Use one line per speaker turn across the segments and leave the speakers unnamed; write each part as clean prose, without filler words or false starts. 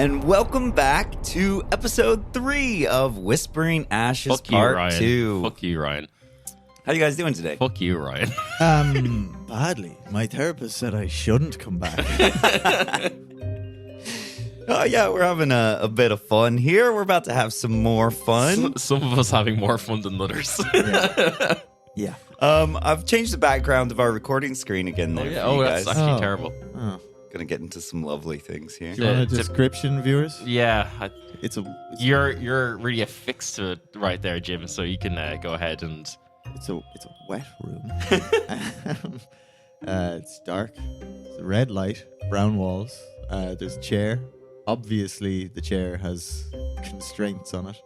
and welcome back to episode 3 of Whispering Ashes
Fuck you,
Part
Ryan.
2.
Fuck you, Ryan.
How you guys doing today?
Fuck you, Ryan.
Badly. My therapist said I shouldn't come back.
Oh yeah, we're having a bit of fun here. We're about to have some more fun.
Some of us having more fun than others.
Yeah.
I've changed the background of our recording screen again there for you
that's
guys.
actually terrible.
Oh.
Gonna get into some lovely things here.
Do you want a
It's a-
description, viewers?
Yeah, you're really affixed to it right there, Jim. So you can go ahead and.
It's a wet room. It's dark. It's a red light, brown walls. There's a chair. Obviously, the chair has constraints on it.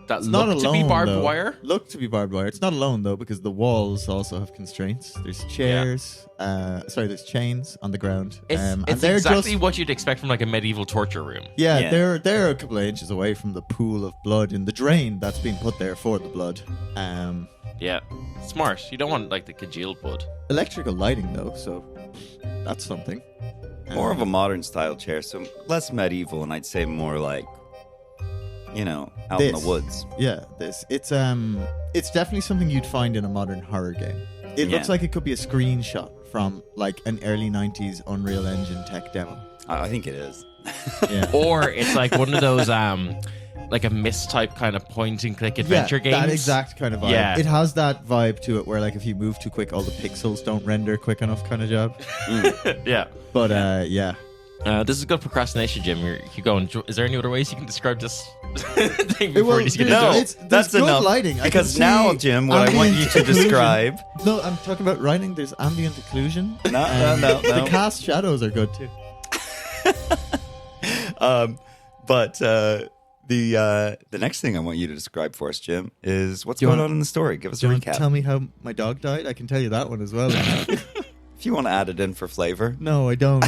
That
It's not
look to be
alone,
barbed
though.
wire.
Look to be barbed wire. It's not alone though, because the walls also have constraints. There's chairs. There's chains on the ground.
It's,
and
it's
they're
exactly
just
what you'd expect from like a medieval torture room.
yeah,
Yeah.
they're a couple of inches away from the pool of blood in the drain that's been put there for the blood.
Yeah, smart. You don't want like the congealed blood.
Electrical lighting though, so that's something.
More of a modern style chair, so less medieval, and I'd say more like, out in the
This.
woods.
Yeah, it's definitely something you'd find in a modern horror game. It
Yeah.
looks like it could be a screenshot from like an early 90s Unreal Engine tech demo.
I think it is.
Yeah.
Or it's like one of those like a Myst type kind of point and click adventure games.
That exact kind of vibe.
Yeah.
It has that vibe to it where like if you move too quick, all the pixels don't render quick enough kind of job.
Yeah.
But yeah.
This is good procrastination, Jim. Keep going. Is there any other ways you can describe this thing before you just get
no.
into it?
There's
That's
good
enough.
lighting. I
Because
can
now,
see
Jim, what I want you
ambient
to
occlusion.
describe.
No, I'm talking about writing. There's ambient occlusion.
No.
The cast shadows are good too.
But the next thing I want you to describe for us, Jim, is what's
Do you
going
want-
on in the story. Give us
Do
a
you want to
recap.
tell me how my dog died? I can tell you that one as well.
If you want to add it in for flavor.
No, I don't.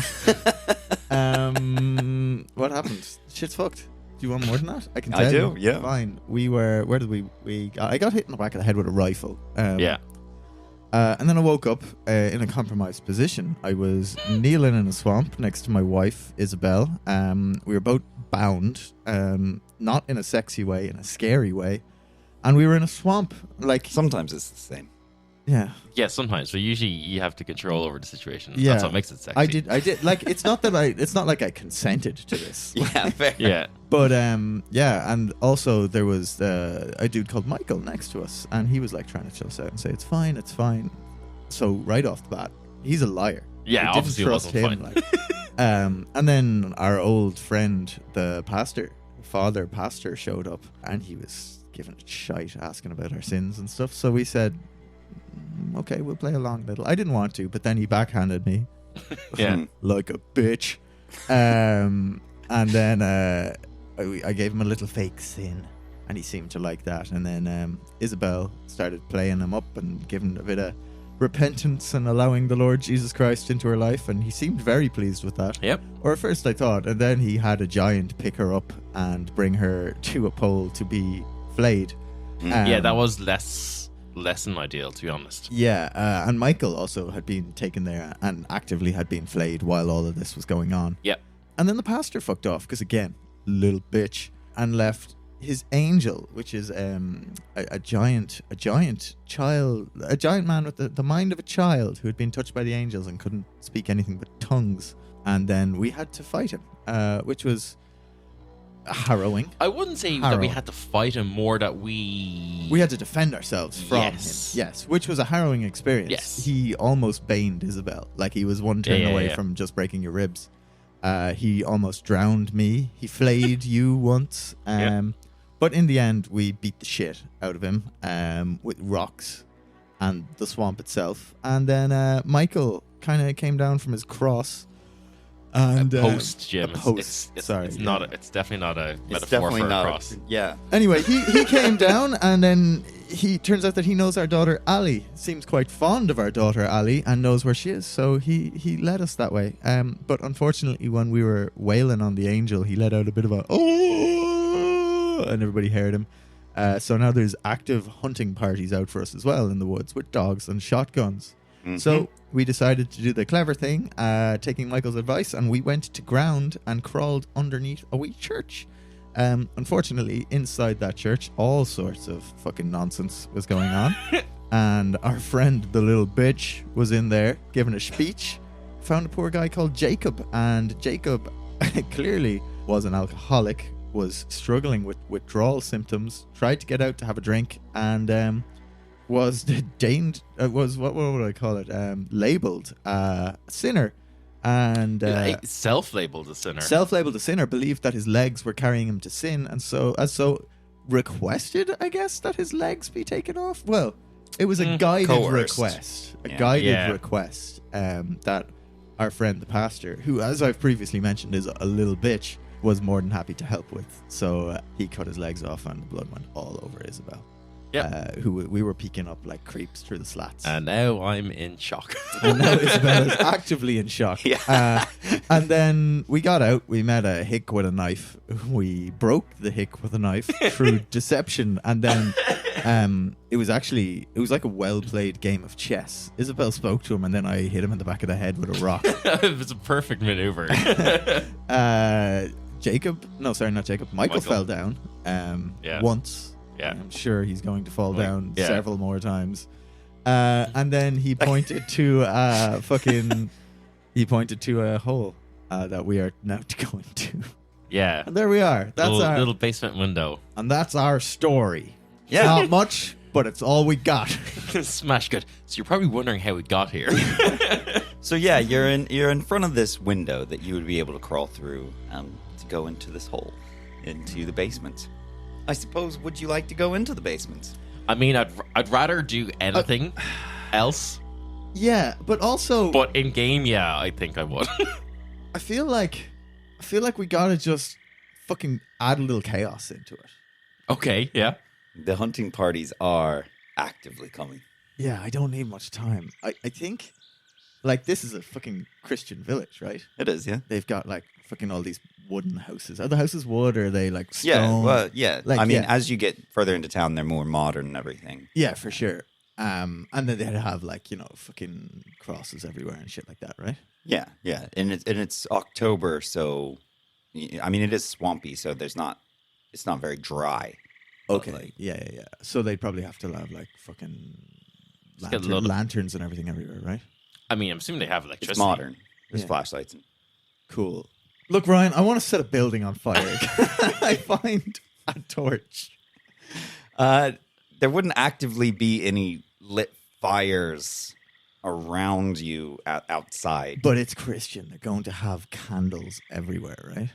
What happened? Shit's fucked. Do you want more than that? I can tell
I do,
you.
yeah.
Fine. Where did I got hit in the back of the head with a rifle.
Yeah.
And then I woke up in a compromised position. I was kneeling in a swamp next to my wife, Isabelle. We were both bound, not in a sexy way, in a scary way. And we were in a swamp. Like,
Sometimes it's the same.
yeah.
Yeah, sometimes. But usually you have to control over the situation.
Yeah.
That's what makes it sexy.
I did. Like, it's not like I consented to this.
Yeah, fair.
Yeah.
But yeah, and also there was a dude called Michael next to us, and he was like trying to chill us out and say it's fine. So right off the bat, he's a liar.
Yeah,
I didn't
obviously it
trust
wasn't
him,
fine.
like. And then our old friend, the pastor, showed up, and he was giving it shite, asking about our sins and stuff. So we said, okay, we'll play along a little. I didn't want to, but then he backhanded me
Yeah.
like a bitch. And then I gave him a little fake sin, and he seemed to like that. And then Isabel started playing him up and giving a bit of repentance and allowing the Lord Jesus Christ into her life, and he seemed very pleased with that.
Yep.
Or at first I thought, and then he had a giant pick her up and bring her to a pole to be flayed.
Yeah, that was less than ideal, to be honest.
Yeah, and Michael also had been taken there and actively had been flayed while all of this was going on.
Yep.
And then the pastor fucked off because, again, little bitch, and left his angel, which is a giant man with the mind of a child who had been touched by the angels and couldn't speak anything but tongues. And then we had to fight him, which was harrowing.
I wouldn't say that we had to fight him, more that we
We had to defend ourselves from
Yes.
him. Yes, which was a harrowing experience.
Yes.
He almost baned Isabel. Like, he was one turn away from just breaking your ribs. He almost drowned me. He flayed you once. But in the end, we beat the shit out of him with rocks and the swamp itself. And then Michael kind of came down from his cross. And,
post, Jim.
a post,
It's
sorry.
It's definitely not a
It's
metaphor
definitely
for a
not.
cross.
Yeah.
Anyway, he came down, and then he turns out that he knows our daughter Ali. Seems quite fond of our daughter Ali and knows where she is. So he led us that way. But unfortunately, when we were wailing on the angel, he let out a bit of a oh, and everybody heard him. So now there's active hunting parties out for us as well in the woods with dogs and shotguns. So we decided to do the clever thing, taking Michael's advice, and we went to ground and crawled underneath a wee church. Unfortunately, inside that church, all sorts of fucking nonsense was going on. And our friend, the little bitch, was in there giving a speech. Found a poor guy called Jacob, and Jacob clearly was an alcoholic, was struggling with withdrawal symptoms, tried to get out to have a drink, and was deigned, was, what would I call it, labelled a sinner. And
self-labeled a sinner.
Self-labeled a sinner, believed that his legs were carrying him to sin, and so requested, I guess, that his legs be taken off. Well, it was a guided request. Request that our friend, the pastor, who, as I've previously mentioned, is a little bitch, was more than happy to help with. So he cut his legs off, and the blood went all over Isabelle. Who we were peeking up like creeps through the slats.
And now I'm in shock.
And now Isabelle is actively in shock.
Yeah.
And then we got out. We met a hick with a knife. We broke the hick with a knife through deception. And then it was like a well-played game of chess. Isabelle spoke to him, and then I hit him in the back of the head with a rock.
It was a perfect maneuver.
Michael fell down once.
Yeah.
I'm sure he's going to fall down several more times. And then he pointed to a hole that we are now going to.
Yeah.
And there we are. That's our
little basement window.
And that's our story.
Yeah.
It's not much, but it's all we got.
Smash good. So you're probably wondering how we got here.
So yeah, you're in front of this window that you would be able to crawl through to go into this hole, into the basement. I suppose, would you like to go into the basement?
I mean, I'd rather do anything else.
Yeah, but also...
But in game, yeah, I think I would.
I feel like we gotta just fucking add a little chaos into it.
Okay, yeah.
The hunting parties are actively coming.
Yeah, I don't need much time. I think, like, this is a fucking Christian village, right?
It is, yeah.
They've got, like, fucking all these wooden houses. Are the houses wood, or are they, like, stone?
Yeah, well, yeah.
Like,
I mean, as you get further into town, they're more modern and everything.
Yeah, for sure. And then they'd have, like, you know, fucking crosses everywhere and shit like that, right?
Yeah, yeah. And it's October, so, I mean, it is swampy, so it's not very dry.
Okay.
Like,
Yeah. So they'd probably have to have, like, fucking lanterns and everything everywhere, right?
I mean, I'm assuming they have electricity.
it's modern. There's flashlights.
Cool. Look, Ryan, I want to set a building on fire. I find a torch.
There wouldn't actively be any lit fires around you outside.
But it's Christian. They're going to have candles everywhere, right?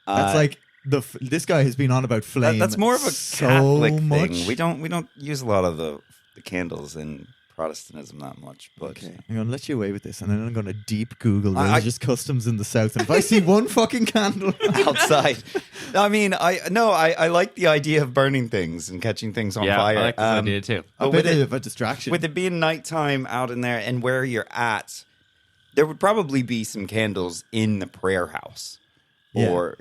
That's like this guy has been on about flame.
That's more of a
so
Catholic
much.
thing. We don't use a lot of the candles in Protestantism that much. But
Okay, I'm going to let you away with this, and then I'm going to deep Google religious customs in the South. And if I see one fucking candle
outside, I mean, I like the idea of burning things and catching things on fire.
I like this idea too.
a bit of a distraction.
With it being nighttime out in there and where you're at, there would probably be some candles in the prayer house, or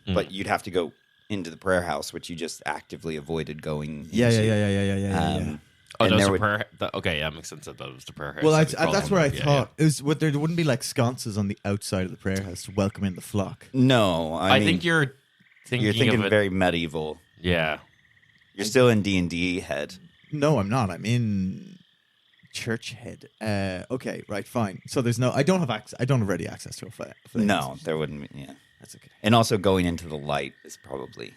but you'd have to go into the prayer house, which you just actively avoided going.
Yeah.
Oh, that was the prayer. Okay, yeah, makes sense. That was the prayer house.
Well, that's where I thought it was. There wouldn't be like sconces on the outside of the prayer house to welcome in the flock.
No, I mean,
think you're thinking of
very medieval.
Yeah,
you're still in D&D head.
No, I'm not. I'm in church head. Okay, right, fine. So there's no. I don't have access. I don't have ready access to a flame.
No, there wouldn't be. Yeah,
that's okay.
And also going into the light is probably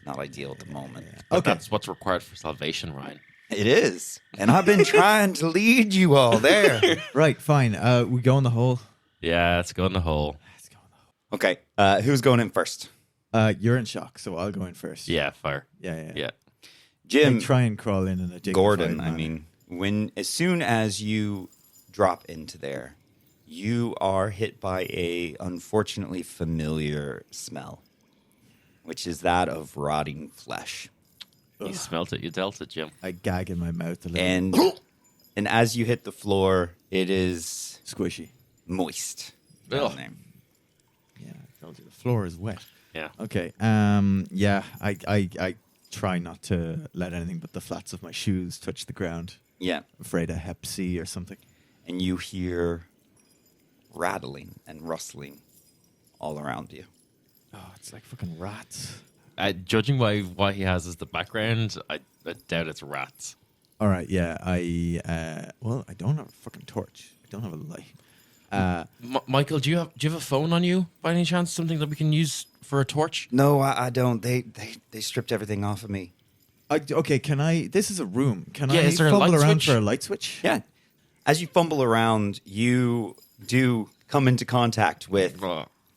not ideal at the moment.
But that's what's required for salvation, Ryan.
It is. And I've been trying to lead you all there.
Right, fine. We go in the hole.
Yeah, let's go in the hole.
Okay, who's going in first?
You're in shock, so I'll go in first.
Yeah, fire.
Yeah.
Jim,
try and crawl in a dignified
Gordon,
manner.
I mean, as soon as you drop into there, you are hit by a unfortunately familiar smell, which is that of rotting flesh.
You smelt it. You dealt it, Jim.
I gag in my mouth a little.
And as you hit the floor, it is
squishy,
moist.
Ugh.
Yeah, I told you the floor is wet.
Yeah.
Okay. Yeah. I try not to let anything but the flats of my shoes touch the ground.
Yeah.
Afraid of Hep C or something.
And you hear rattling and rustling all around you.
Oh, it's like fucking rats.
Judging by what he has as the background, I doubt it's rats.
All right, yeah. I don't have a fucking torch. I don't have a light.
Michael, do you have a phone on you by any chance? Something that we can use for a torch?
No, I don't. They stripped everything off of me.
Okay, can I? This is a room. Can I
is there a
fumble
light
around
switch?
for a light switch?
Yeah. As you fumble around, you do come into contact with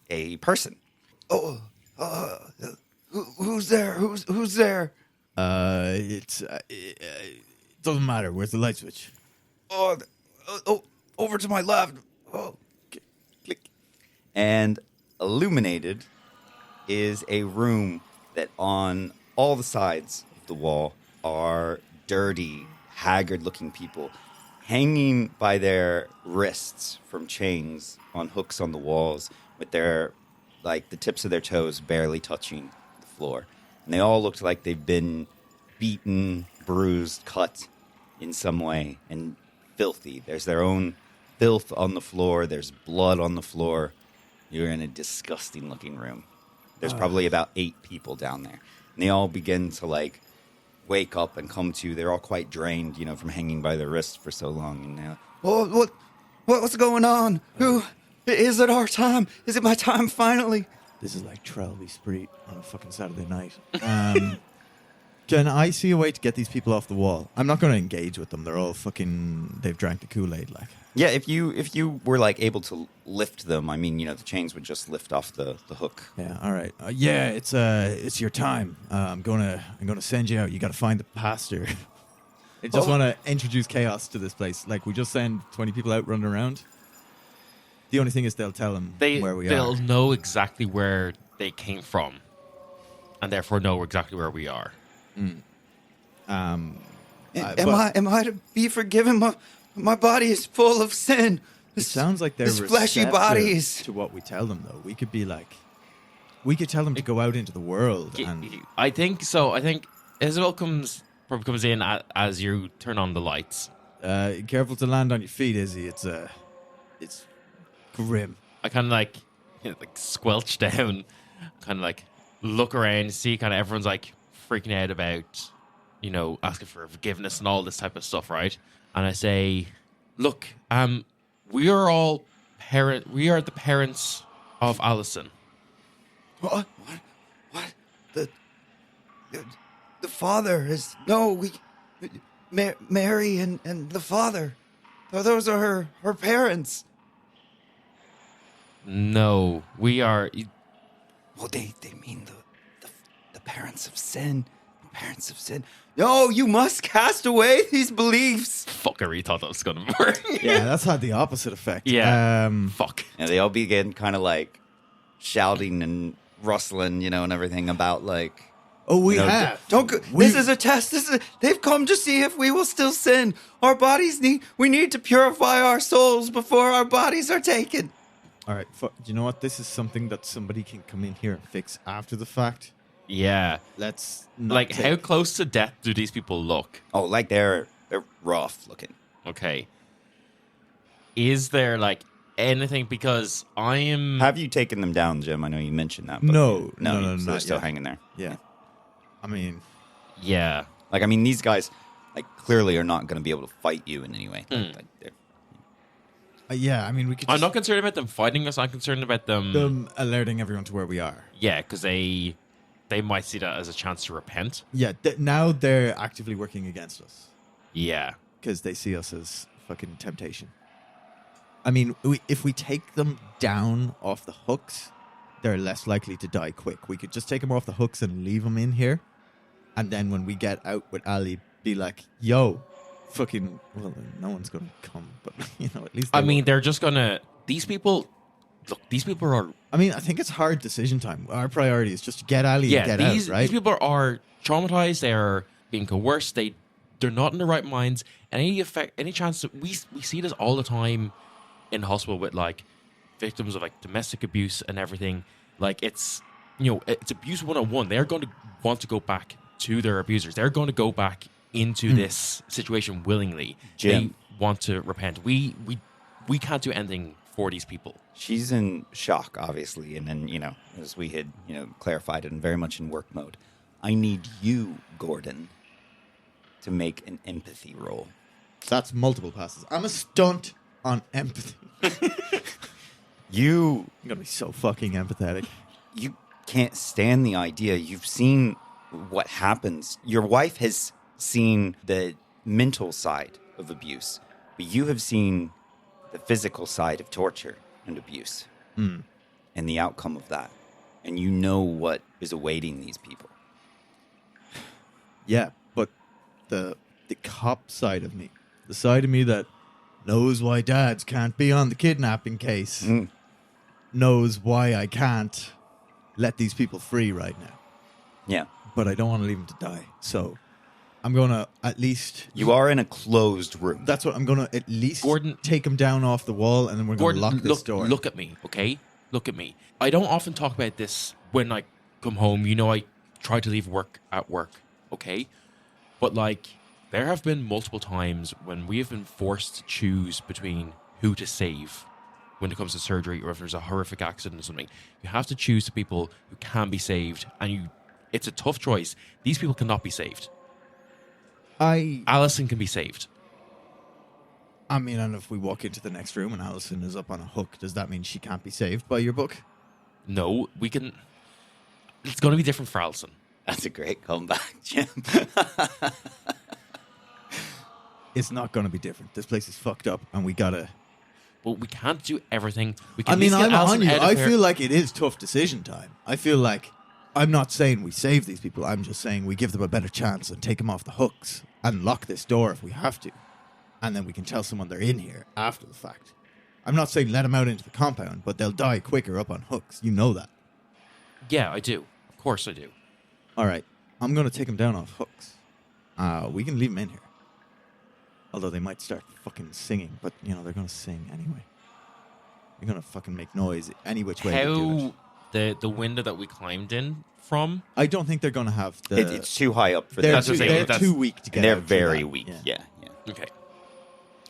a person. Who's there? Who's there?
It doesn't matter. Where's the light switch?
Oh, over to my left. Oh, click. And illuminated is a room that on all the sides of the wall are dirty, haggard-looking people hanging by their wrists from chains on hooks on the walls with their, like, the tips of their toes barely touching the floor. And they all looked like they've been beaten, bruised, cut in some way, and filthy. There's their own filth on the floor. There's blood on the floor. You're in a disgusting-looking room. There's probably about 8 people down there. And they all begin to, like, wake up and come to. They're all quite drained, you know, from hanging by their wrists for so long. And they're like, what's going on? Who is it our time? Is it my time finally?
This is like Trelby Street on a fucking Saturday night. Can I see a way to get these people off the wall? I'm not going to engage with them. They're all fucking... They've drank the Kool-Aid, like.
Yeah, if you were, like, able to lift them, I mean, you know, the chains would just lift off the hook.
Yeah, all right. Yeah, it's your time. I'm gonna send you out. You got to find the pastor. I just want to introduce chaos to this place. Like, we just send 20 people out running around. The only thing is they'll tell them where we are.
They'll know exactly where they came from, and therefore know exactly where we are.
Am I to be forgiven? My body is full of sin.
It sounds like they're
fleshy bodies.
to what we tell them, though. We could tell them to go out into the world. And
I think so. I think Isabelle probably comes in as you turn on the lights.
Careful to land on your feet, Izzy. It's grim.
I kind of like squelch down, kind of like look around, see kind of everyone's like freaking out about, you know, asking for forgiveness and all this type of stuff, right? And I say, look, we are the parents of Allison.
What? The father is Mary and the father. Those are her parents.
No, we are.
Well, they mean the parents of sin. The parents of sin. No, you must cast away these beliefs.
Fuck, I really thought that was going to work.
Yeah, that's had the opposite effect.
Yeah. Fuck.
And they all begin kind of like shouting and rustling, you know, and everything about like.
Oh, we
have.
Don't.
This is a test. They've come to see if we will still sin. Our bodies we need to purify our souls before our bodies are taken.
All right. Do you know what? This is something that somebody can come in here and fix after the fact.
Yeah.
Let's not
like, how close to death do these people look?
Oh, like they're rough looking.
Okay. Is there like anything, because I am...
Have you taken them down, Jim? I know you mentioned that. But
no,
so they're still hanging there.
Yeah. I mean...
Yeah.
Like, I mean, these guys, like, clearly are not going to be able to fight you in any way.
Yeah, I mean, we could.
I'm not concerned about them fighting us. I'm concerned about them
alerting everyone to where we are.
Yeah, because they might see that as a chance to repent.
Yeah, now they're actively working against us.
Yeah,
because they see us as fucking temptation. I mean, if we take them down off the hooks, they're less likely to die quick. We could just take them off the hooks and leave them in here, and then when we get out with Ali, be like, "Yo." Fucking, well, no one's gonna come, but you know, at least
I mean, they're just gonna. These people are.
I mean, I think it's hard decision time. Our priority is just to get Ali and get out, right?
These people are traumatized. They are being coerced. They're not in the right minds. And any chance that we see this all the time in hospital with like victims of like domestic abuse and everything. Like it's abuse 101. They're going to want to go back to their abusers. They're going to go back into this situation willingly.
Jim.
They want to repent. We can't do anything for these people.
She's in shock, obviously, and then, as we had, clarified, and very much in work mode. I need you, Gordon, to make an empathy roll.
That's multiple passes. I'm a stunt on empathy.
I'm
gonna be so fucking empathetic.
You can't stand the idea. You've seen what happens. Your wife has seen the mental side of abuse, but you have seen the physical side of torture and abuse and the outcome of that. And you know what is awaiting these people.
Yeah, but the cop side of me, the side of me that knows why dads can't be on the kidnapping case, knows why I can't let these people free right now.
Yeah.
But I don't want to leave them to die. So I'm going to at least...
You are in a closed room.
That's what I'm going to at least
Gordon,
take them down off the wall, and then we're going to lock this door.
Look at me, okay? Look at me. I don't often talk about this when I come home. I try to leave work at work, okay? But, there have been multiple times when we have been forced to choose between who to save when it comes to surgery, or if there's a horrific accident or something. You have to choose the people who can be saved, and it's a tough choice. These people cannot be saved. Alison can be saved.
I mean, and if we walk into the next room and Alison is up on a hook, does that mean she can't be saved by your book?
No, we can... It's going to be different for Alison.
That's a great comeback, Jim.
It's not going to be different. This place is fucked up, and we gotta...
But we can't do everything. We can
I mean, I'm
Alison
on you.
out of
I
here.
feel like it is tough decision time. I feel like I'm not saying we save these people. I'm just saying we give them a better chance and take them off the hooks and lock this door if we have to. And then we can tell someone they're in here after the fact. I'm not saying let them out into the compound, but they'll die quicker up on hooks. You know that.
Yeah, I do. Of course I do.
All right. I'm going to take them down off hooks. We can leave them in here. Although they might start fucking singing. But, they're going to sing anyway. They're going to fucking make noise any which way they do it.
The window that we climbed in from?
I don't think they're going to have the...
It's too high up for
They're,
them.
they're too weak to get
They're
out through
very
that.
weak. Yeah.
Okay.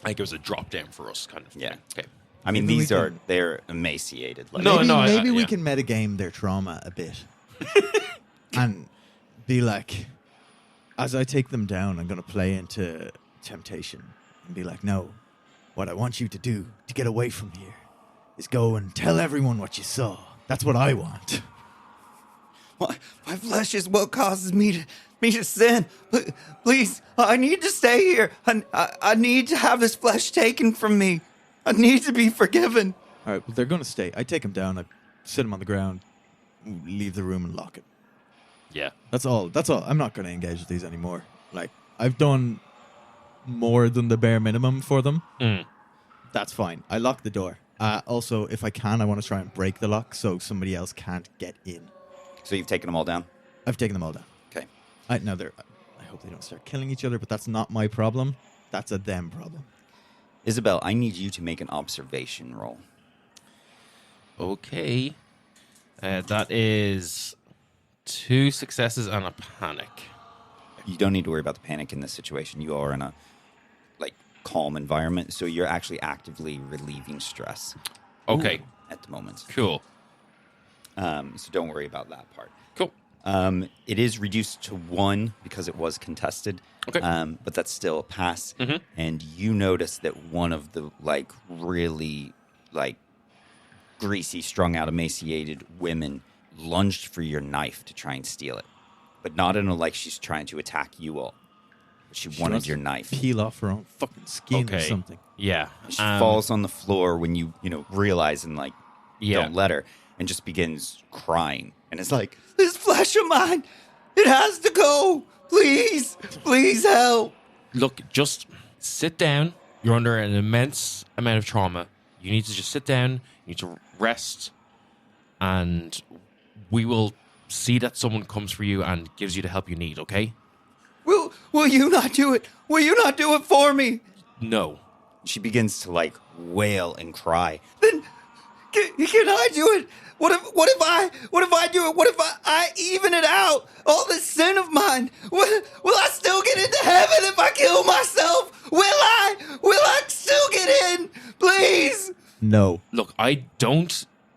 I think it was a drop down for us, kind of.
Yeah.
Thing. Okay.
I mean,
Maybe
they're emaciated.
Maybe we
yeah.
can metagame their trauma a bit. And be like, as I take them down, I'm going to play into temptation and be like, no, what I want you to do to get away from here is go and tell everyone what you saw. That's what I want.
My flesh is what causes me to sin. Please, I need to stay here. I need to have this flesh taken from me. I need to be forgiven.
All right, well, they're going to stay. I take them down. I sit them on the ground, leave the room and lock it.
Yeah.
That's all. I'm not going to engage with these anymore. I've done more than the bare minimum for them. That's fine. I lock the door. Also, if I can, I want to try and break the lock so somebody else can't get in.
So you've taken them all down?
I've taken them all down.
Okay.
I hope they don't start killing each other, but that's not my problem. That's a them problem.
Isabelle, I need you to make an observation roll.
Okay. That is 2 successes and a panic.
You don't need to worry about the panic in this situation. You are in a calm environment, so you're actually actively relieving stress.
Okay.
At the moment.
Cool.
So don't worry about that part.
Cool.
It is reduced to 1 because it was contested.
Okay.
But that's still a pass.
Mm-hmm.
And you notice that one of the really greasy, strung out, emaciated women lunged for your knife to try and steal it. But not in a she's trying to attack you all. She wanted
wants
your
to
knife.
Peel off her own fucking skin or something.
Yeah.
She falls on the floor when you realize and don't let her, and just begins crying. And it's like, this flesh of mine, it has to go. Please help.
Look, just sit down. You're under an immense amount of trauma. You need to just sit down. You need to rest. And we will see that someone comes for you and gives you the help you need, okay?
Will you not do it? Will you not do it for me?
No.
She begins to wail and cry. Then can I do it? What if I do it? What if I even it out? All this sin of mine? Will I still get into heaven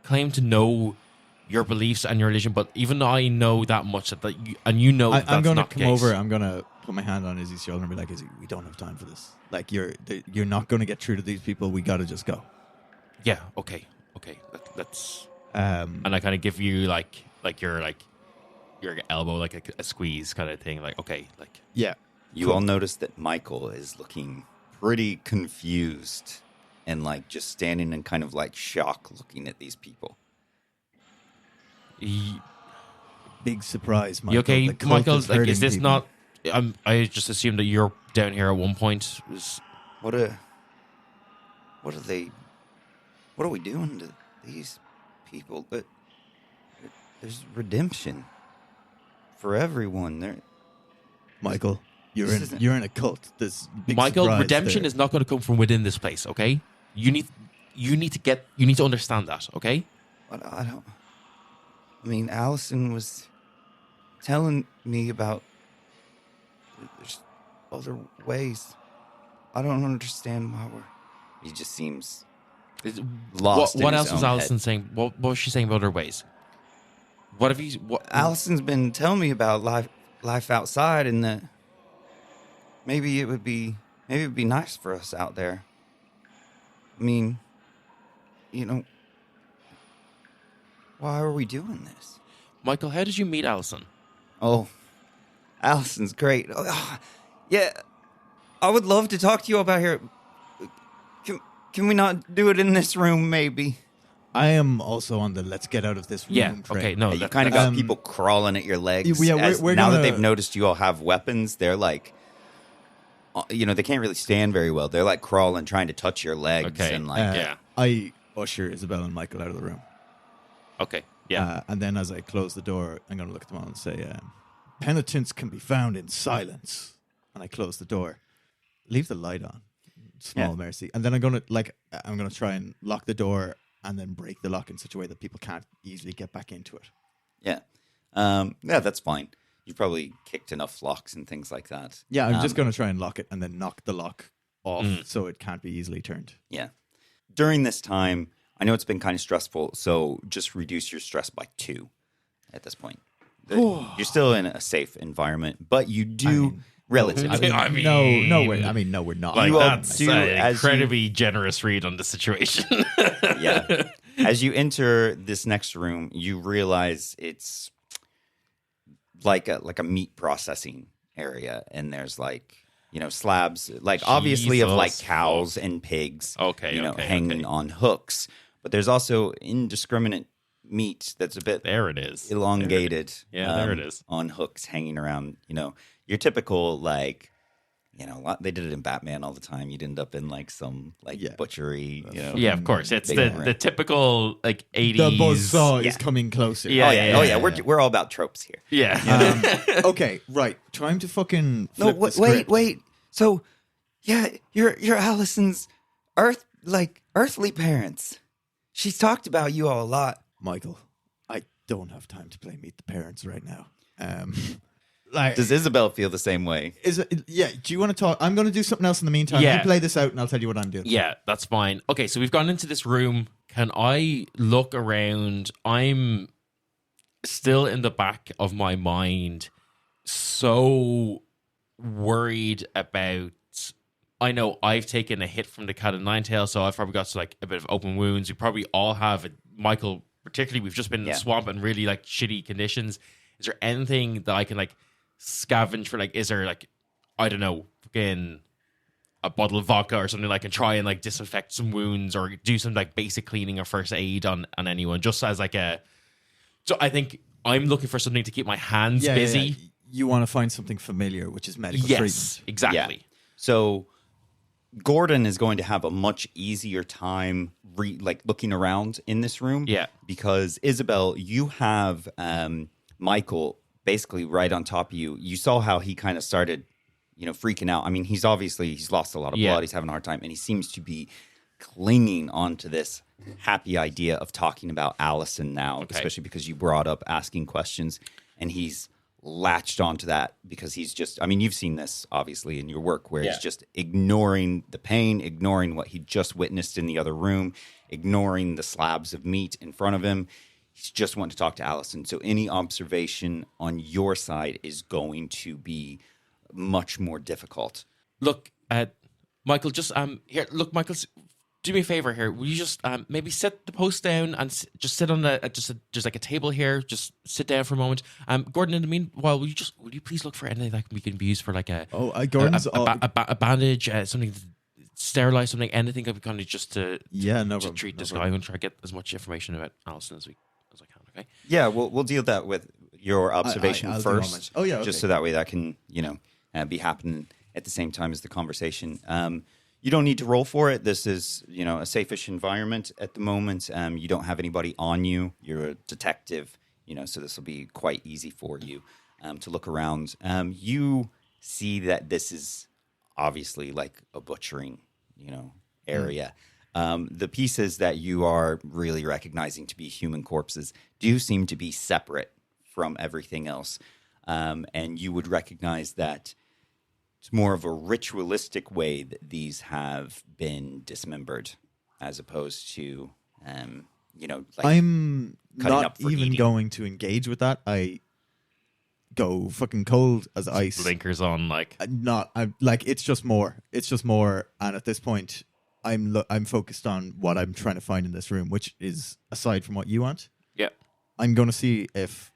claim to know your beliefs and your religion, but even though I know that much, you know
I'm going to come over.
I'm
I'm going to put my hand on Izzy's shoulder and be like, Izzy, we don't have time for this. Like, you're not going to get through to these people. We got to just go.
Yeah. Okay. Let's.
And
I kind of give you like your elbow, like a squeeze kind of thing. Like, okay, like.
Yeah.
You all notice that Michael is looking pretty confused and like just standing in kind of like shock looking at these people.
Big surprise, Michael.
You okay,
The cult
Michael?
is
Like, is
hurting
this
people.
not? I just assumed that you're down here at one point.
What are we doing to these people? But there's redemption for everyone.
Michael,
This
you're in a cult. This big
Michael,
surprise
redemption
there.
is not going to come from within this place. Okay, you need to understand that. Okay.
But I mean, Allison was telling me about there's other ways. I don't understand why he just seems lost.
What
in
else
his
was
own
Alison
head.
saying? What was she saying about her ways? What have you? What?
Allison's been telling me about life outside, and that maybe it'd be nice for us out there. I mean, why are we doing this?
Michael, how did you meet Allison?
Oh, Allison's great. Oh, yeah, I would love to talk to you about here. Can we not do it in this room, maybe?
I am also on the let's get out of this room
Yeah.
train.
Okay. No.
You
That,
kind of got people crawling at your legs.
Yeah,
Now that
gonna-
they've noticed you all have weapons, they're like, they can't really stand very well. They're like crawling, trying to touch your legs,
Okay.
and like,
Yeah.
I usher Isabelle and Michael out of the room.
okay. Yeah.
And then as I close the door, I'm going to look at them all and say, penitence can be found in silence. And I close the door. Leave the light on. Small
Yeah.
mercy. And then I'm going to try and lock the door and then break the lock in such a way that people can't easily get back into it.
yeah, that's fine. You probably kicked enough locks and things like that.
Yeah, I'm just going to try and lock it and then knock the lock off
Mm.
so it can't be easily turned.
Yeah. During this time, I know it's been kind of stressful, so just reduce your stress by 2 at this point. You're still in a safe environment, but you do relatively.
I mean-
no, we're not.
Like,
you all
that's
do,
an
as
incredibly generous read on the situation.
Yeah. As you enter this next room, you realize it's like a meat processing area, and there's like slabs, like obviously of like
Jesus
cows and pigs,
Okay,
hanging on hooks. But there's also indiscriminate meat that's a bit
There it is.
elongated.
Yeah, there it is.
on hooks hanging around. Your typical like. They did it in Batman all the time. You'd end up in like some butchery.
Yeah, of course. It's
Big
the typical like 80s.
The buzzsaw
Yeah.
is coming closer.
Yeah.
Oh yeah. We're all about tropes here.
Yeah.
Okay, right. Time to fucking
No,
flip the script.
wait. So, yeah, you're Allison's earthly parents. She's talked about you all a lot.
Michael, I don't have time to play Meet the Parents right now.
Does Isabelle feel the same way?
Do you want to talk? I'm going to do something else in the meantime.
Yeah.
You play this out and I'll tell you what I'm doing.
Yeah, that's fine. Okay, so we've gone into this room. Can I look around? I'm still in the back of my mind so worried about. I know I've taken a hit from the cat and nine tails, so I've probably got like a bit of open wounds. We probably all have. Michael, particularly, we've just been in the swamp and really like shitty conditions. Is there anything that I can like scavenge for? Like, is there like, I don't know, fucking a bottle of vodka or something like, and try and like disinfect some wounds or do some like basic cleaning or first aid on anyone, just as like a. So I think I'm looking for something to keep my hands busy.
Yeah. You want to find something familiar, which is medical treatment.
Yes, exactly.
Yeah. So Gordon is going to have a much easier time looking around in this room.
Yeah.
Because Isabelle, you have Michael basically right on top of you. You saw how he kind of started, freaking out. I mean, he's lost a lot of blood. He's having a hard time, and he seems to be clinging onto this happy idea of talking about Allison now, especially because you brought up asking questions, and he's latched onto that because he's just, I mean, you've seen this obviously in your work where
Yeah.
he's just ignoring the pain, ignoring what he just witnessed in the other room, ignoring the slabs of meat in front of him. He's just wanting to talk to Allison. So any observation on your side is going to be much more difficult.
Look, Michael, just here. Look, Michael, do me a favor here. Will you just maybe set the post down and just sit on just like a table here? Just sit down for a moment. Gordon, in the meanwhile, will you please look for anything that can be used for like
Gordon's
a bandage, something to sterilize, something, anything that we kind of just to treat this guy. I'm going to try to get as much information about Allison as I can. Okay.
Yeah, we'll deal that with your observation
I'll
first.
Oh yeah, okay.
Just so that way that can be happening at the same time as the conversation. You don't need to roll for it. This is a safe-ish environment at the moment. You don't have anybody on you. You're a detective, so this will be quite easy for you to look around. You see that this is obviously like a butchering, area. The pieces that you are really recognizing to be human corpses do seem to be separate from everything else. And you would recognize that it's more of a ritualistic way that these have been dismembered as opposed to, like
I'm
cutting
not
up for
even
eating.
going to engage with that. I go fucking cold as ice.
Blinkers on, like.
It's just more. And at this point, I'm focused on what I'm trying to find in this room, which is aside from what you want.
Yeah.
I'm going to see if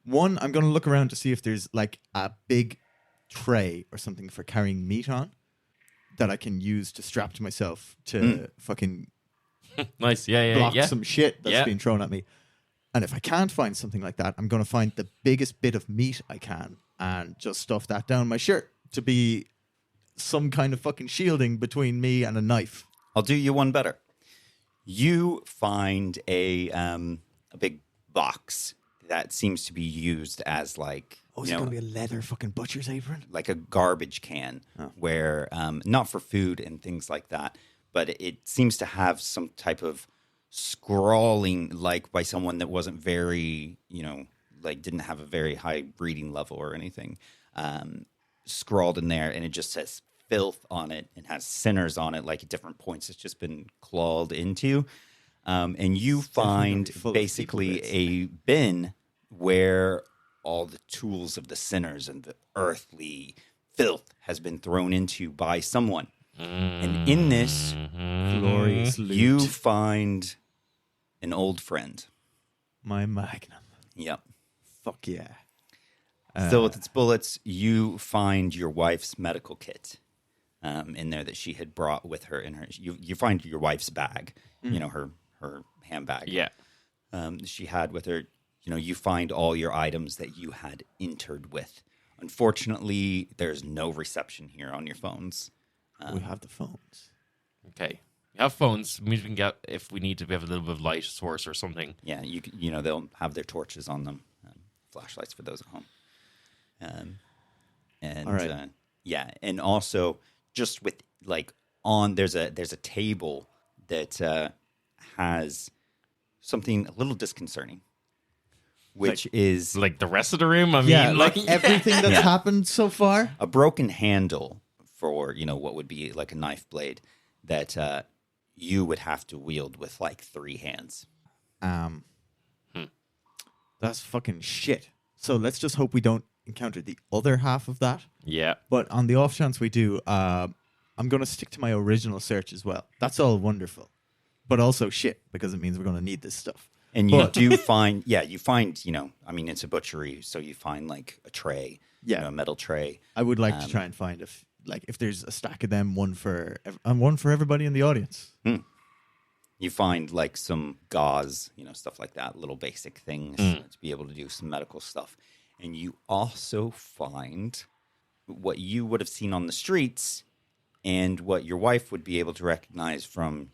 I'm going to look around to see if there's like a big tray or something for carrying meat on that I can use to strap to myself to fucking
Nice. Yeah.
block some shit that's being thrown at me. And if I can't find something like that, I'm going to find the biggest bit of meat I can and just stuff that down my shirt to be some kind of fucking shielding between me and a knife.
I'll do you one better. You find a big box that seems to be used as like,
Is it going to be a leather fucking butcher's apron?
like a garbage can where not for food and things like that, but it seems to have some type of scrawling like by someone that wasn't very, like didn't have a very high reading level or anything, scrawled in there, and it just says filth on it and has sinners on it, like at different points it's just been clawed into. And you find basically a bin where all the tools of the sinners and the earthly filth has been thrown into by someone. And in this,
Glorious loot.
you find an old friend.
My magnum.
Yep.
Fuck yeah.
Still with its bullets, you find your wife's medical kit in there that she had brought with her. You find your wife's bag, her handbag.
Yeah.
She had with her. You find all your items that you had entered with. Unfortunately, there's no reception here on your phones.
We have the phones.
Okay. We have phones. We can get, if we need to have a little bit of light source or something.
Yeah, they'll have their torches on them, flashlights for those at home. And
all right.
And also just with there's a table that has something a little disconcerting, which is
Like the rest of the room? I mean,
Yeah, like everything that's happened so far.
a broken handle for what would be like a knife blade that you would have to wield with like 3 hands.
That's fucking shit. So let's just hope we don't encounter the other half of that.
Yeah.
But on the off chance we do, I'm going to stick to my original search as well. That's all wonderful. But also shit, because it means we're going to need this stuff.
And you do find, it's a butchery, so you find like a tray, a metal tray.
I would like to try and find if there's a stack of them, one for everybody in the audience.
You find like some gauze, stuff like that, little basic things to be able to do some medical stuff. And you also find what you would have seen on the streets and what your wife would be able to recognize from,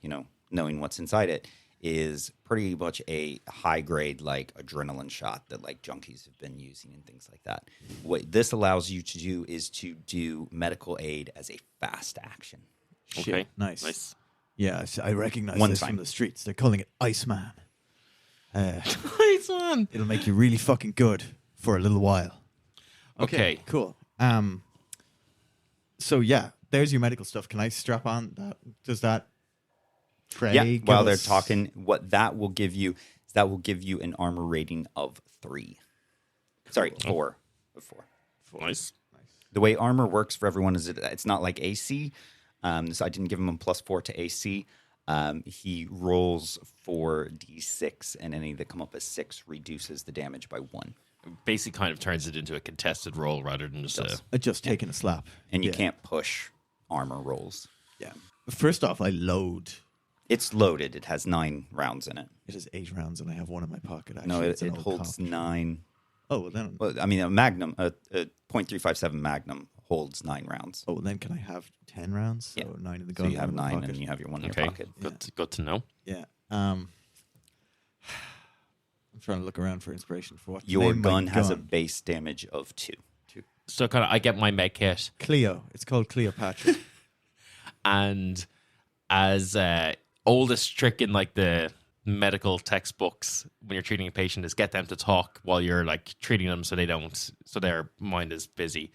knowing what's inside it is pretty much a high grade, like adrenaline shot that like junkies have been using and things like that. What this allows you to do is to do medical aid as a fast action.
Shit.
Okay.
Nice. Yeah, I recognize
One
this
time.
from the streets. They're calling it Iceman.
Nice one.
It'll make you really fucking good for a little while.
Okay.
Cool. So yeah, there's your medical stuff. Can I strap on that? Does that tray?
Yeah.
give
While they're
us-
talking, what that will give you is that will give you an armor rating of 3. Sorry, 4. Of 4.
Nice.
The way armor works for everyone is it's not like AC. So I didn't give him a +4 to AC. He rolls 4d6, and any that come up as 6 reduces the damage by 1.
Basically kind of turns it into a contested roll rather than just
taking a slap.
And you can't push armor rolls.
Yeah. First off, I load.
It's loaded. It has 9 rounds in it.
It has 8 rounds, and I have one in my pocket. Actually,
No,
It's
it
an old
holds
cop.
9.
Oh, well then.
Well, I mean, a Magnum, a .357 Magnum holds 9 rounds.
Oh, then can I have 10 rounds? So
Yeah.
9 in the
So
gun.
you have
one in my
9,
pocket.
and you have your 1 in
okay.
your pocket.
Good to know.
Yeah. I'm trying to look around for inspiration for what. to
Your
name my
gun has a
gun.
base damage of 2.
So kind of I get my med kit,
Cleo. It's called Cleopatra.
and as oldest trick in like the medical textbooks when you're treating a patient is get them to talk while you're like treating them so their mind is busy.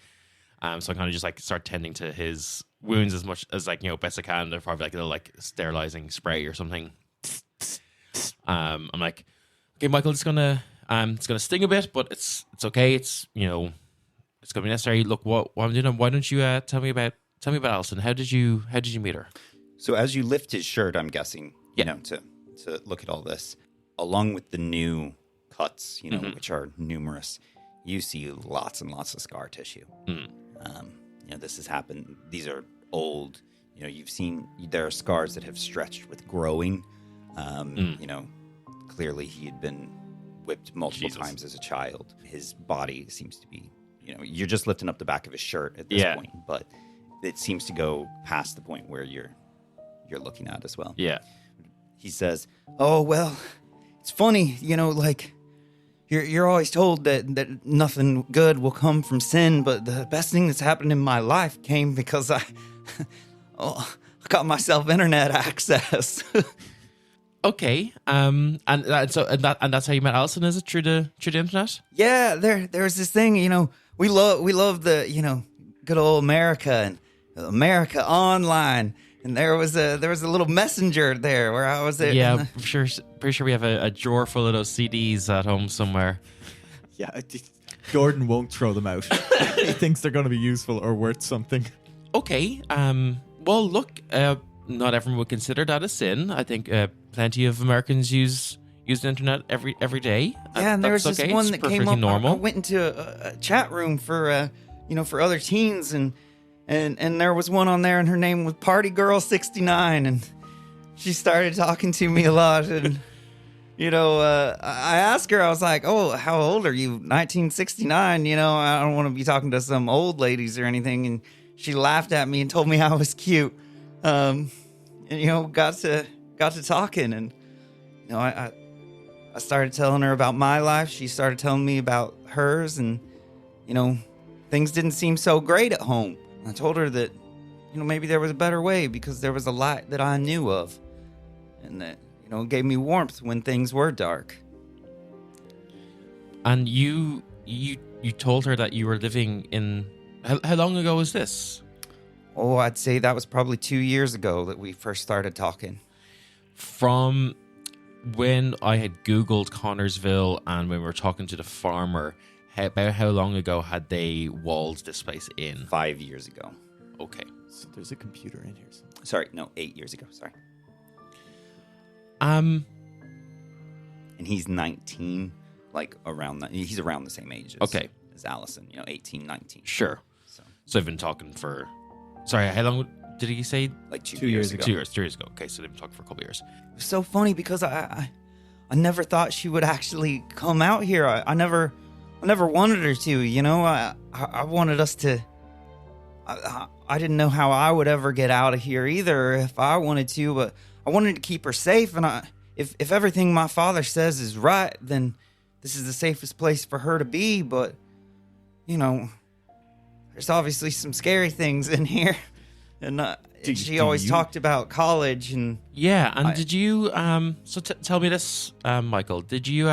So I kind of just like start tending to his wounds as much as like, best I can. They're probably like a little like sterilizing spray or something. I'm like, okay, Michael, it's gonna sting a bit, but it's okay. It's it's gonna be necessary. Look, what I'm doing. Why don't you tell me about Alison? How did you meet her?
So as you lift his shirt, I'm guessing, to look at all this, along with the new cuts, which are numerous, you see lots and lots of scar tissue. This has happened. These are old. You've seen there are scars that have stretched with growing. Clearly he had been whipped multiple times as a child. His body seems to be, you're just lifting up the back of his shirt at this point, but it seems to go past the point where you're looking at as well.
Yeah.
He says, "Oh, well, it's funny, like you're always told that nothing good will come from sin, but the best thing that's happened in my life came because I got myself internet access."
Okay. And that's how you met Alison, is it? Through the internet?
Yeah, there's this thing, we love the, good old America and America Online. And there was a little messenger there where I was.
Yeah, I'm pretty sure we have a drawer full of those CDs at home somewhere.
Yeah, Gordon won't throw them out. He thinks they're going to be useful or worth something.
Okay. Well, look, not everyone would consider that a sin. I think plenty of Americans use the internet every day.
Yeah, and there was this one that came up.
Normal.
I went into a chat room for for other teens, and there was one on there, and her name was Party Girl 69, and she started talking to me a lot, and I asked her, I was like, "Oh, how old are you? 1969? I don't want to be talking to some old ladies or anything." And she laughed at me and told me I was cute, and got to talking, and I started telling her about my life. She started telling me about hers, and things didn't seem so great at home. I told her that, maybe there was a better way because there was a light that I knew of, and that, gave me warmth when things were dark.
And you told her that you were living in... How long ago was this?
Oh, I'd say that was probably 2 years ago that we first started talking.
From when I had Googled Connorsville and when we were talking to the farmer... About how long ago had they walled this place in?
5 years ago.
Okay.
So there's a computer in here somewhere.
Sorry, no, 8 years ago. Sorry.
And
he's 19, like around that. He's around the same age as Allison, 18, 19.
Sure. So I've been talking for... Sorry, how long did he say?
Like 2 years ago.
2 years ago. Okay, so they've been talking for a couple of years.
It was so funny because I never thought she would actually come out here. I never wanted her to, I wanted us to, I didn't know how I would ever get out of here either if I wanted to, but I wanted to keep her safe. And if everything my father says is right, then this is the safest place for her to be. But, there's obviously some scary things in here. And she always talked about college and...
Yeah, and did you, tell me this, Michael, did you,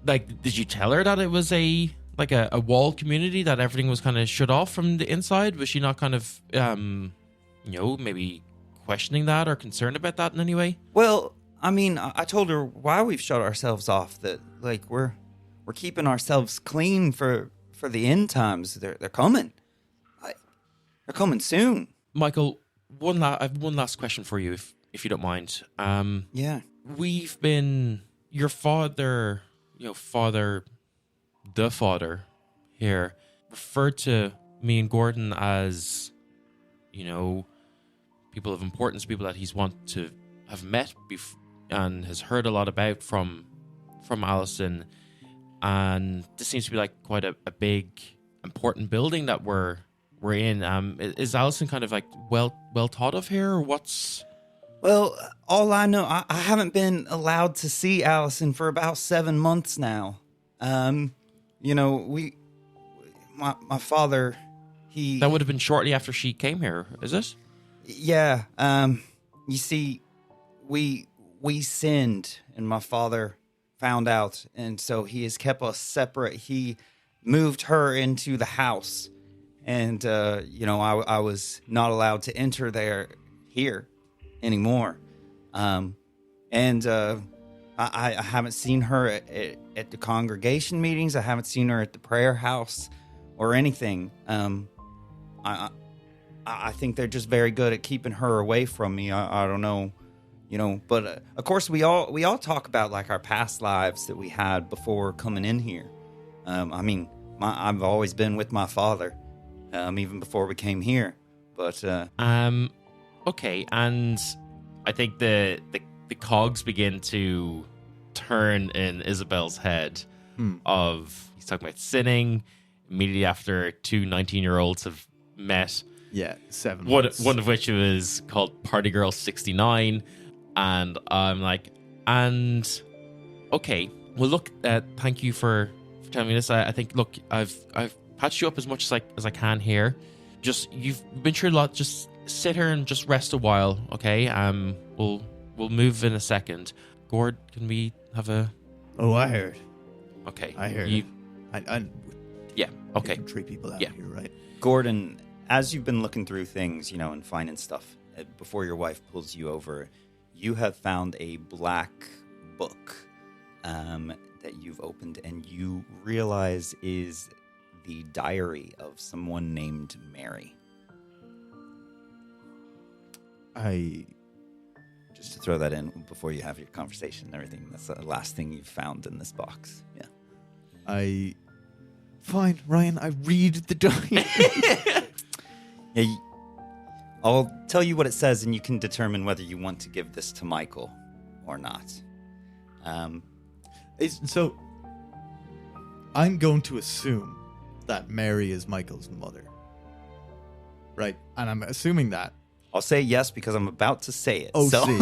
did you tell her that it was a like a walled community that everything was kind of shut off from the inside? Was she not kind of, maybe questioning that or concerned about that in any way?
Well, I mean, I told her why we've shut ourselves off. That like we're keeping ourselves clean for the end times. They're coming. They're coming soon.
Michael, I have one last question for you, if you don't mind.
Yeah.
We've been your father, the father here, referred to me and Gordon as, people of importance, people that he's want to have met and has heard a lot about from Allison. And this seems to be like quite a big, important building that we're in. Is Allison kind of like well thought of here, or what's?
Well, all I know, I haven't been allowed to see Allison for about 7 months now. My father, he...
That would have been shortly after she came here, is it?
Yeah. You see, we sinned, and my father found out, and so he has kept us separate. He moved her into the house, and, I was not allowed to enter here anymore. I haven't seen her at the congregation meetings. I haven't seen her at the prayer house or anything. I think they're just very good at keeping her away from me. I don't know, but of course we all talk about like our past lives that we had before coming in here. I've always been with my father, even before we came here, but
okay, and I think the cogs begin to turn in Isabel's head. He's talking about sinning immediately after two 19-year-olds have met.
Yeah, 7 months.
One of which was called Party Girl 69, and I'm like, okay, well look, thank you for telling me this. I think, look, I've patched you up as much as I can here. Just, you've been through a lot. Just sit here and just rest a while, okay? We'll move in a second. Gord, can we have a...
Oh, I heard.
Okay.
I heard.
Yeah, okay.
Treat people out here, right?
Gordon, as you've been looking through things, and finding stuff, before your wife pulls you over, you have found a black book that you've opened, and you realize is the diary of someone named Mary. Just to throw that in before you have your conversation and everything. That's the last thing you've found in this box. Yeah.
Fine, Ryan, I read the diary.
Yeah, I'll tell you what it says, and you can determine whether you want to give this to Michael or not.
So, I'm going to assume that Mary is Michael's mother. Right? And I'm assuming that.
I'll say yes because I'm about to say it.
Oh,
so.
see.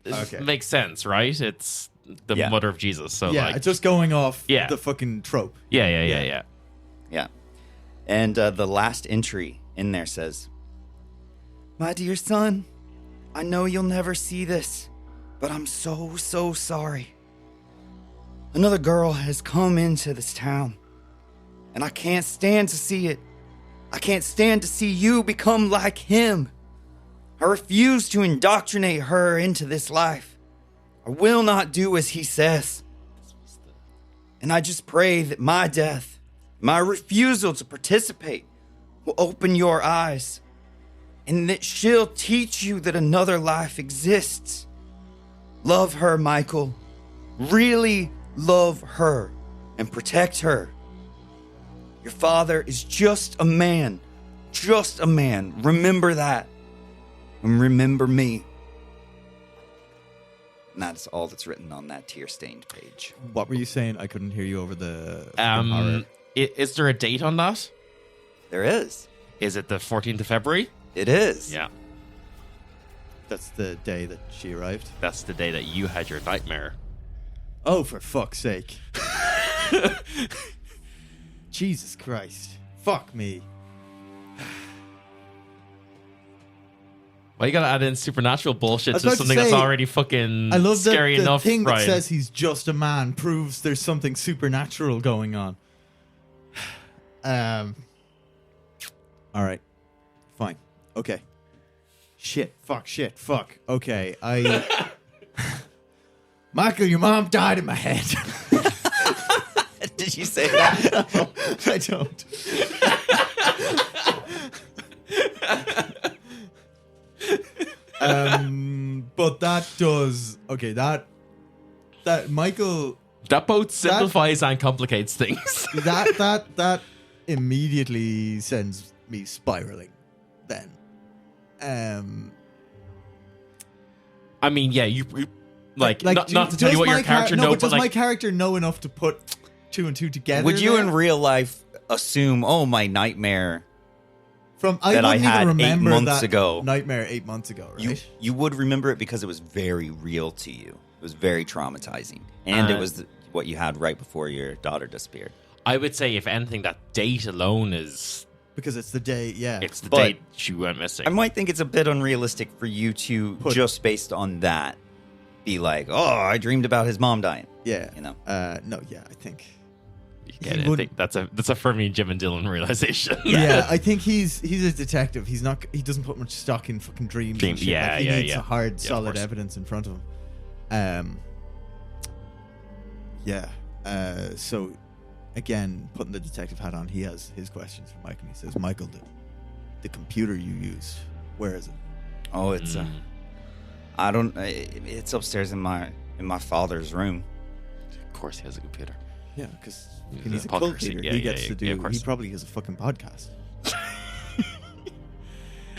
It makes sense, right? It's the mother of Jesus. So
just going off the fucking trope.
Yeah.
And the last entry in there says, "My dear son, I know you'll never see this, but I'm so sorry. Another girl has come into this town, and I can't stand to see it. I can't stand to see you become like him. I refuse to indoctrinate her into this life. I will not do as he says. And I just pray that my death, my refusal to participate, will open your eyes, and that she'll teach you that another life exists. Love her, Michael. Really love her and protect her. Your father is just a man. Just a man. Remember that. And remember me." And that's all that's written on that tear-stained page.
What were you saying? I couldn't hear you over the horror.
Is there a date on that?
There is.
Is it the 14th of February?
It is.
Yeah.
That's the day that she arrived?
That's the day that you had your nightmare.
Oh, for fuck's sake. Jesus Christ. Fuck me.
Why you gotta add in supernatural bullshit
was
to
about to
something that's
say,
already fucking
I love
scary
the
enough,
thing that
Brian?
says he's just a man proves there's something supernatural going on. All right. Fine. Okay. Shit. Fuck. Okay. Michael, your mom died in my head.
Did you say that?
No, I don't. But that does that Michael
That both simplifies and complicates things.
that immediately sends me spiraling. Then,
I mean, yeah, you not to tell
does
you what
my
your character
no,
knows,
but does
but
my
like,
character know enough to put two and two together?
Would you
there?
in real life assume, oh, my nightmare
From I
that I
wouldn't
had
even
8
remember
months
that
ago.
nightmare 8 months ago, right?
You would remember it because it was very real to you. It was very traumatizing. And it was what you had right before your daughter disappeared.
I would say, if anything, that date alone is
Because it's the day, yeah.
it's the
But
date she went missing.
I might think it's a bit unrealistic for you to, just based on that, be like, oh, I dreamed about his mom dying.
Yeah.
You know?
No, yeah, I think.
Yeah, I think that's a for me Jim and Dylan realization.
Yeah, I think he's a detective. He doesn't put much stock in fucking dreams. And shit.
Yeah,
like, he needs
yeah.
a hard,
Yeah, of
solid
course.
evidence in front of him. Yeah. So, again, putting the detective hat on, he has his questions for Michael. He says, Michael, the computer you used, where is it?
Oh, it's I don't. It's upstairs in my father's room.
Of course, he has a computer.
Yeah, because
He's
he's
a
a cult
podcast.
leader.
Yeah,
He
yeah,
gets
yeah,
to do.
yeah, of course.
He probably has a fucking podcast.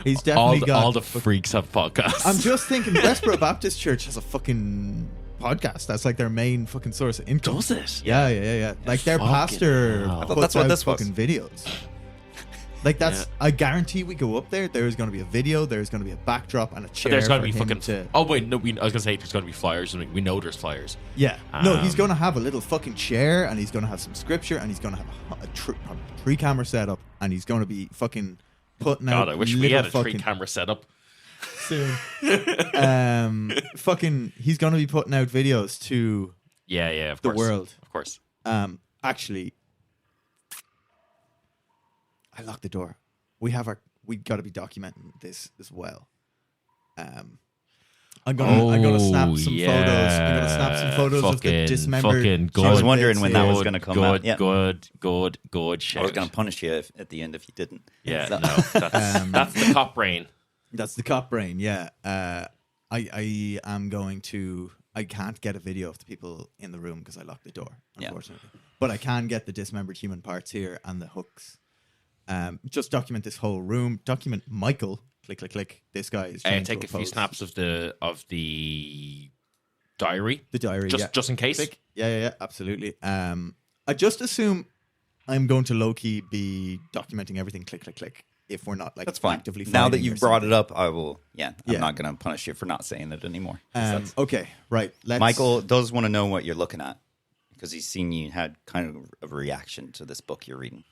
He's definitely
all
got
the freaks have podcasts.
I'm just thinking Westboro Baptist Church has a fucking podcast. That's like their main fucking source of income.
Does it?
Yeah. Like their
Fucking
pastor
hell. I
thought
puts
that's what
out
this was.
fucking videos. Like that's,
Yeah.
I guarantee we go up there. There's going to be a video. There's going to be a backdrop and a chair.
There's going to
for
be
him
fucking.
to-
Oh wait, no. I was gonna say there's going to be flyers. We know there's flyers.
Yeah. No, he's
Um,
going to have a little fucking chair, and he's going to have some scripture, and he's going to have a three-camera setup, and he's going to be fucking putting out.
God, I wish we
little
had a
fucking
3-camera setup.
soon. Fucking, he's going to be putting out videos to
Yeah, of
the
course.
world.
Of course.
Actually, I locked the door. We got to be documenting this as well. I'm gonna snap some photos. I'm gonna snap some photos of the dismembered.
Fucking
I was
good.
wondering when that was
Good,
going to come out. Yeah.
Good
I
shout.
was going to punish you at the end if you didn't.
Yeah,
So-
no, that's the cop brain.
That's the cop brain. Yeah. I am going to. I can't get a video of the people in the room because I locked the door,
Yeah.
unfortunately. But I can get the dismembered human parts here and the hooks. Just document this whole room. Document Michael. Click, click, click. This guy is. chained
Take
to
a few
post.
snaps of the diary.
The diary.
Just in case.
Click. Yeah. Absolutely. I just assume I'm going to low key be documenting everything. Click, click, click. If we're not like
That's fine.
actively.
Now that
fighting
you've
or
brought
something.
it up, I will. Yeah, I'm
Yeah.
not going to punish you for not saying it anymore. 'Cause that's-
Okay. Right. Let's.
Michael does want to know what you're looking at because he's seen you had kind of a reaction to this book you're reading.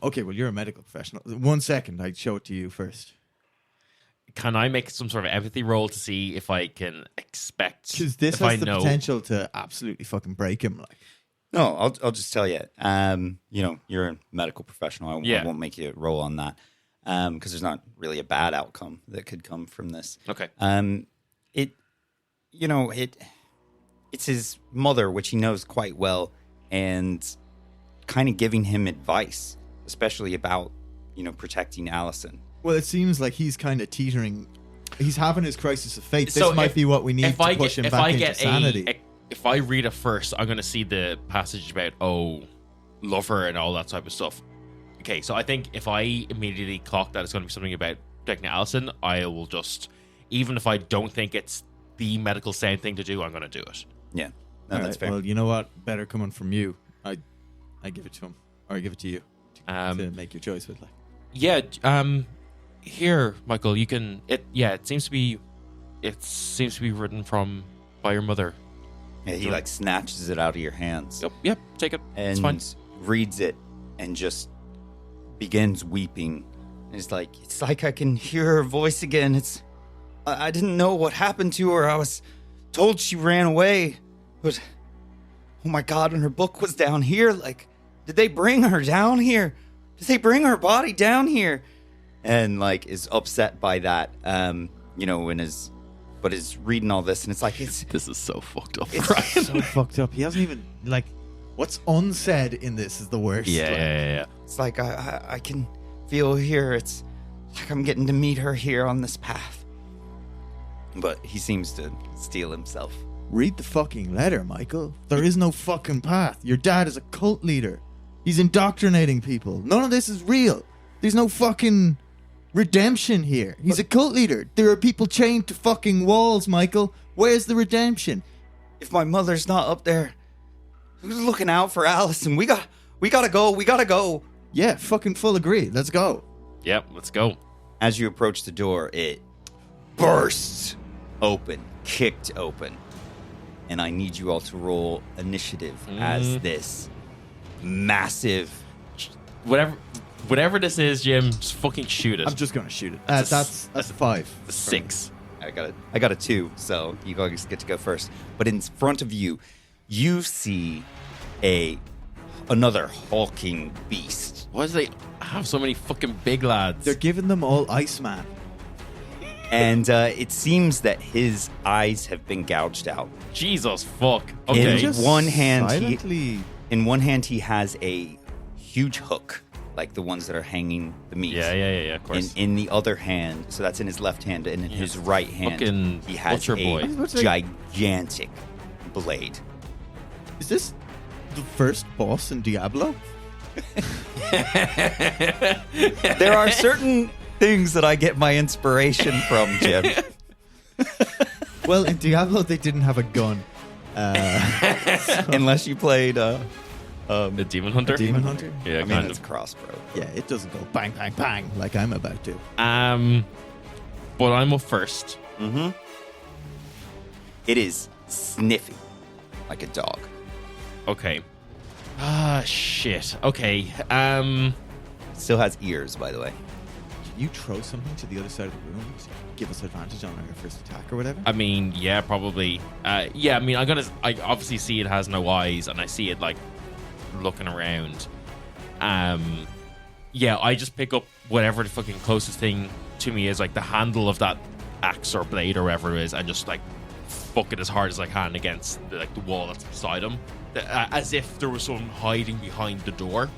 Okay. Well, you're a medical professional. 1 second. I'd show it to you first.
Can I make some sort of empathy roll to see if I can expect?
Because this
if
has
I
the
know.
potential to absolutely fucking break him. Like.
No, I'll just tell you. You're a medical professional. I won't make you roll on that because there's not really a bad outcome that could come from this.
Okay.
It's his mother, which he knows quite well, and kind of giving him advice, especially about protecting Allison.
Well, it seems like he's kind of teetering. He's having his crisis of faith. This
So
might
if-
be what we need to push him back into sanity.
If I read it first, I'm going to see the passage about love her and all that type of stuff. Okay, so I think if I immediately clock that it's going to be something about protecting Allison, I will just, even if I don't think it's the medical sound thing to do, I'm going to do it.
Yeah, no,
All
that's
right,
fair.
well, you know what? Better coming from you. I give it to him, or I give it to you to make your choice with. Like,
Yeah. Here, Michael, you can. It seems to be written by your mother.
Yeah, he snatches it out of your hands.
Yep. Take it.
And
It's fine.
reads it and just begins weeping. And it's like I can hear her voice again. It's I didn't know what happened to her. I was told she ran away. But, oh my God, when her book was down here, like, did they bring her down here? Did they bring her body down here? And, like, is upset by that, but is reading all this, and it's like,
this is so fucked up,
It's
Brian.
So fucked up. He hasn't even, like, what's unsaid in this is the worst.
Yeah.
It's like, I can feel here. It's like I'm getting to meet her here on this path. But he seems to steel himself.
Read the fucking letter, Michael. There is no fucking path. Your dad is a cult leader. He's indoctrinating people. None of this is real. There's no fucking redemption here. He's a cult leader. There are people chained to fucking walls, Michael. Where's the redemption?
If my mother's not up there, who's looking out for Allison? We gotta go.
Yeah, fucking full agree. Let's go.
Yep, let's go.
As you approach the door, it bursts open, kicked open. And I need you all to roll initiative as this massive...
Whatever this is, Jim, just fucking shoot it.
I'm just gonna shoot it. That's a 5.
A 6.
I got a 2, so you guys get to go first. But in front of you, you see another hulking beast.
Why do they have so many fucking big lads?
They're giving them all Iceman.
And it seems that his eyes have been gouged out.
Jesus fuck. Okay.
In one hand,
silently...
in one hand he has a huge hook, like the ones that are hanging the meat.
Yeah, of course.
And in the other hand, so that's in his left hand, and in his right hand,
fucking
he has
butcher boy.
a gigantic blade.
Is this the first boss in Diablo?
There are certain things that I get my inspiration from, Jim.
Well, in Diablo, they didn't have a gun.
Unless you played
the Demon Hunter?
Demon Hunter?
Yeah,
I mean, it's crossbow.
Yeah, it doesn't go bang, bang, bang like I'm about to.
But I'm up first.
Mm-hmm. It is sniffy, like a dog.
Okay. Shit. Okay.
Still has ears, by the way.
Can you throw something to the other side of the room to give us advantage on our first attack or whatever?
I mean, yeah, probably. I mean, I obviously see it has no eyes, and I see it, like, looking around. Yeah, I just pick up whatever the fucking closest thing to me is, like, the handle of that axe or blade or whatever it is, and just, like, fuck it as hard as I can against, the wall that's beside him. As if there was someone hiding behind the door,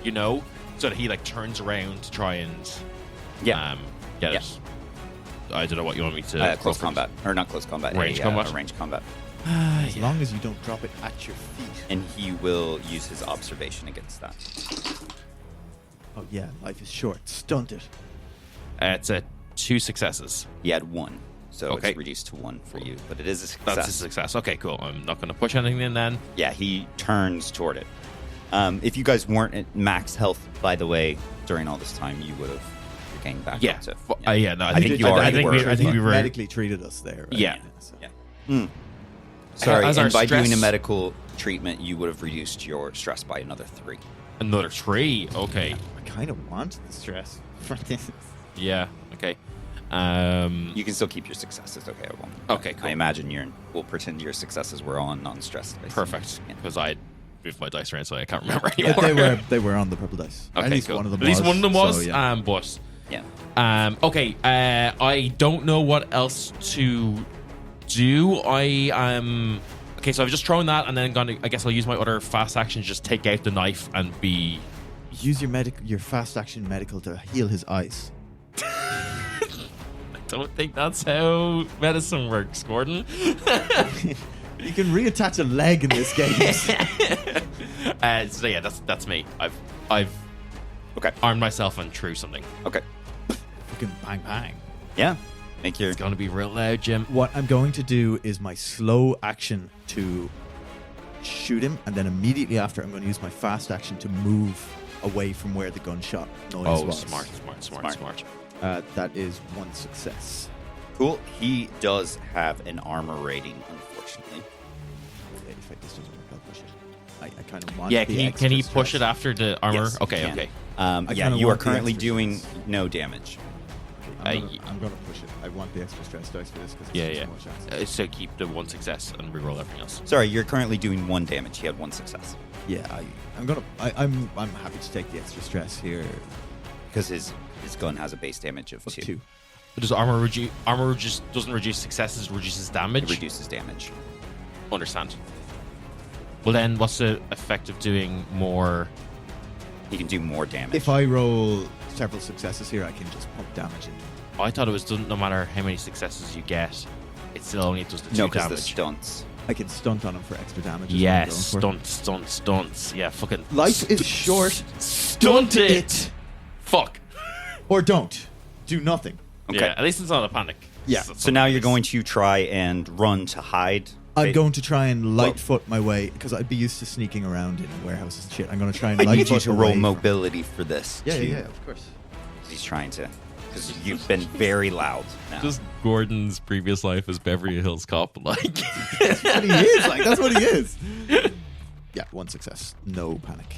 you know? So that he, like, turns around to try and... get it. I don't know what you want me to...
Close combat. Or not close combat.
Range combat?
Range combat.
As long as you don't drop it at your feet.
And he will use his observation against that.
Oh, yeah. Life is short. Stunt it.
It's a 2 successes.
He had 1. So
Okay.
it's reduced to 1 for you. But it is a success.
That's a success. Okay, cool. I'm not going to push anything in then.
Yeah, he turns toward it. If you guys weren't at max health, by the way, during all this time, you would have regained back
Yeah.
up to...
No,
I think you are.
I think we were...
medically treated us there. Right?
Yeah.
So.
Sorry,
As our
and by
stress-
doing a medical treatment, you would have reduced your stress by another 3.
Another 3? Okay.
I kind of want the stress for this.
Yeah, okay.
You can still keep your successes, okay? I won't.
Okay, cool.
I imagine we'll pretend your successes were on non-stress.
Perfect.
Yeah.
Because I moved my dice around, so I can't remember anymore.
They were on the purple dice.
Okay,
At least
cool.
one of them
At least
was.
one of them was.
So, yeah.
But
Yeah.
okay. I don't know what else to do. Okay, so I've just thrown that, and then I guess I'll use my other fast action to just take out the knife and be.
Use your fast action medical to heal his eyes.
I don't think that's how medicine works, Gordon.
You can reattach a leg in this game.
So yeah, that's me. I've
Okay.
armed myself and threw something.
Okay.
Fucking bang bang.
Yeah. Make your...
It's gonna be real loud, Jim.
What I'm going to do is my slow action to shoot him, and then immediately after, I'm going to use my fast action to move away from where the gunshot noise was.
Smart.
That is 1 success.
Cool. He does have an armor rating, unfortunately.
If this doesn't work, I'll push it. I kind of want.
Yeah,
the
can he
extra
push
stress.
it after the armor?
Yes,
okay,
you can.
okay.
Yeah,
kinda
you are
want the
currently
extra
doing
stress.
no damage.
I'm gonna push it. I want the extra stress dice for this because it's
Yeah.
more chance.
So keep the one success and reroll everything else.
Sorry, you're currently doing 1 damage. He had 1 success
Yeah, I'm happy to take the extra stress here.
because his gun has a base damage of 2.
2.
But does armor just doesn't reduce successes, reduces damage?
It reduces damage.
Understand. Well then, what's the effect of doing more?
He can do more damage.
If I roll several successes here, I can just pump damage into him.
I thought it was no matter how many successes you get, it still only does the 2
no, because
damage.
the stunts.
I can stunt on him for extra damage.
Yes, stunts. Yeah, fucking.
Life is short.
Stunt it. Fuck.
Or don't. Do nothing.
Okay.
Yeah, at least it's not a panic.
Yeah.
So now you're going to try and run to hide.
I'm going to try and lightfoot my way because I'd be used to sneaking around in warehouses and shit. I'm going to try and
I
lightfoot
need you to roll
away from-
mobility for this.
Yeah,
too.
yeah, of course.
He's trying to, because you've been very loud now.
Just Gordon's previous life as Beverly Hills Cop, like.
That's what he is. Like, that's what he is. Yeah, 1 success. No panic.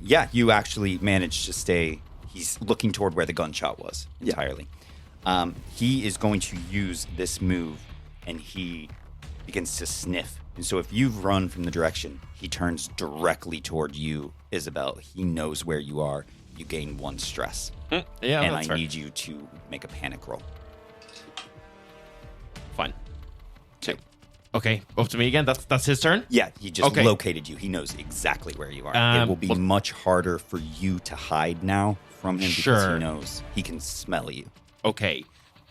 Yeah, you actually managed to stay. He's looking toward where the gunshot was entirely. He is going to use this move, and he begins to sniff. And so if you've run from the direction, he turns directly toward you, Isabelle. He knows where you are. You gain 1 stress.
Yeah,
and
that's
I
fair.
need you to make a panic roll.
Fine. 2. Okay, up to me again. That's his turn.
Yeah, he just
Okay.
located you. He knows exactly where you are. It will be
well-
much harder for you to hide now from him because
Sure.
he knows he can smell you.
Okay.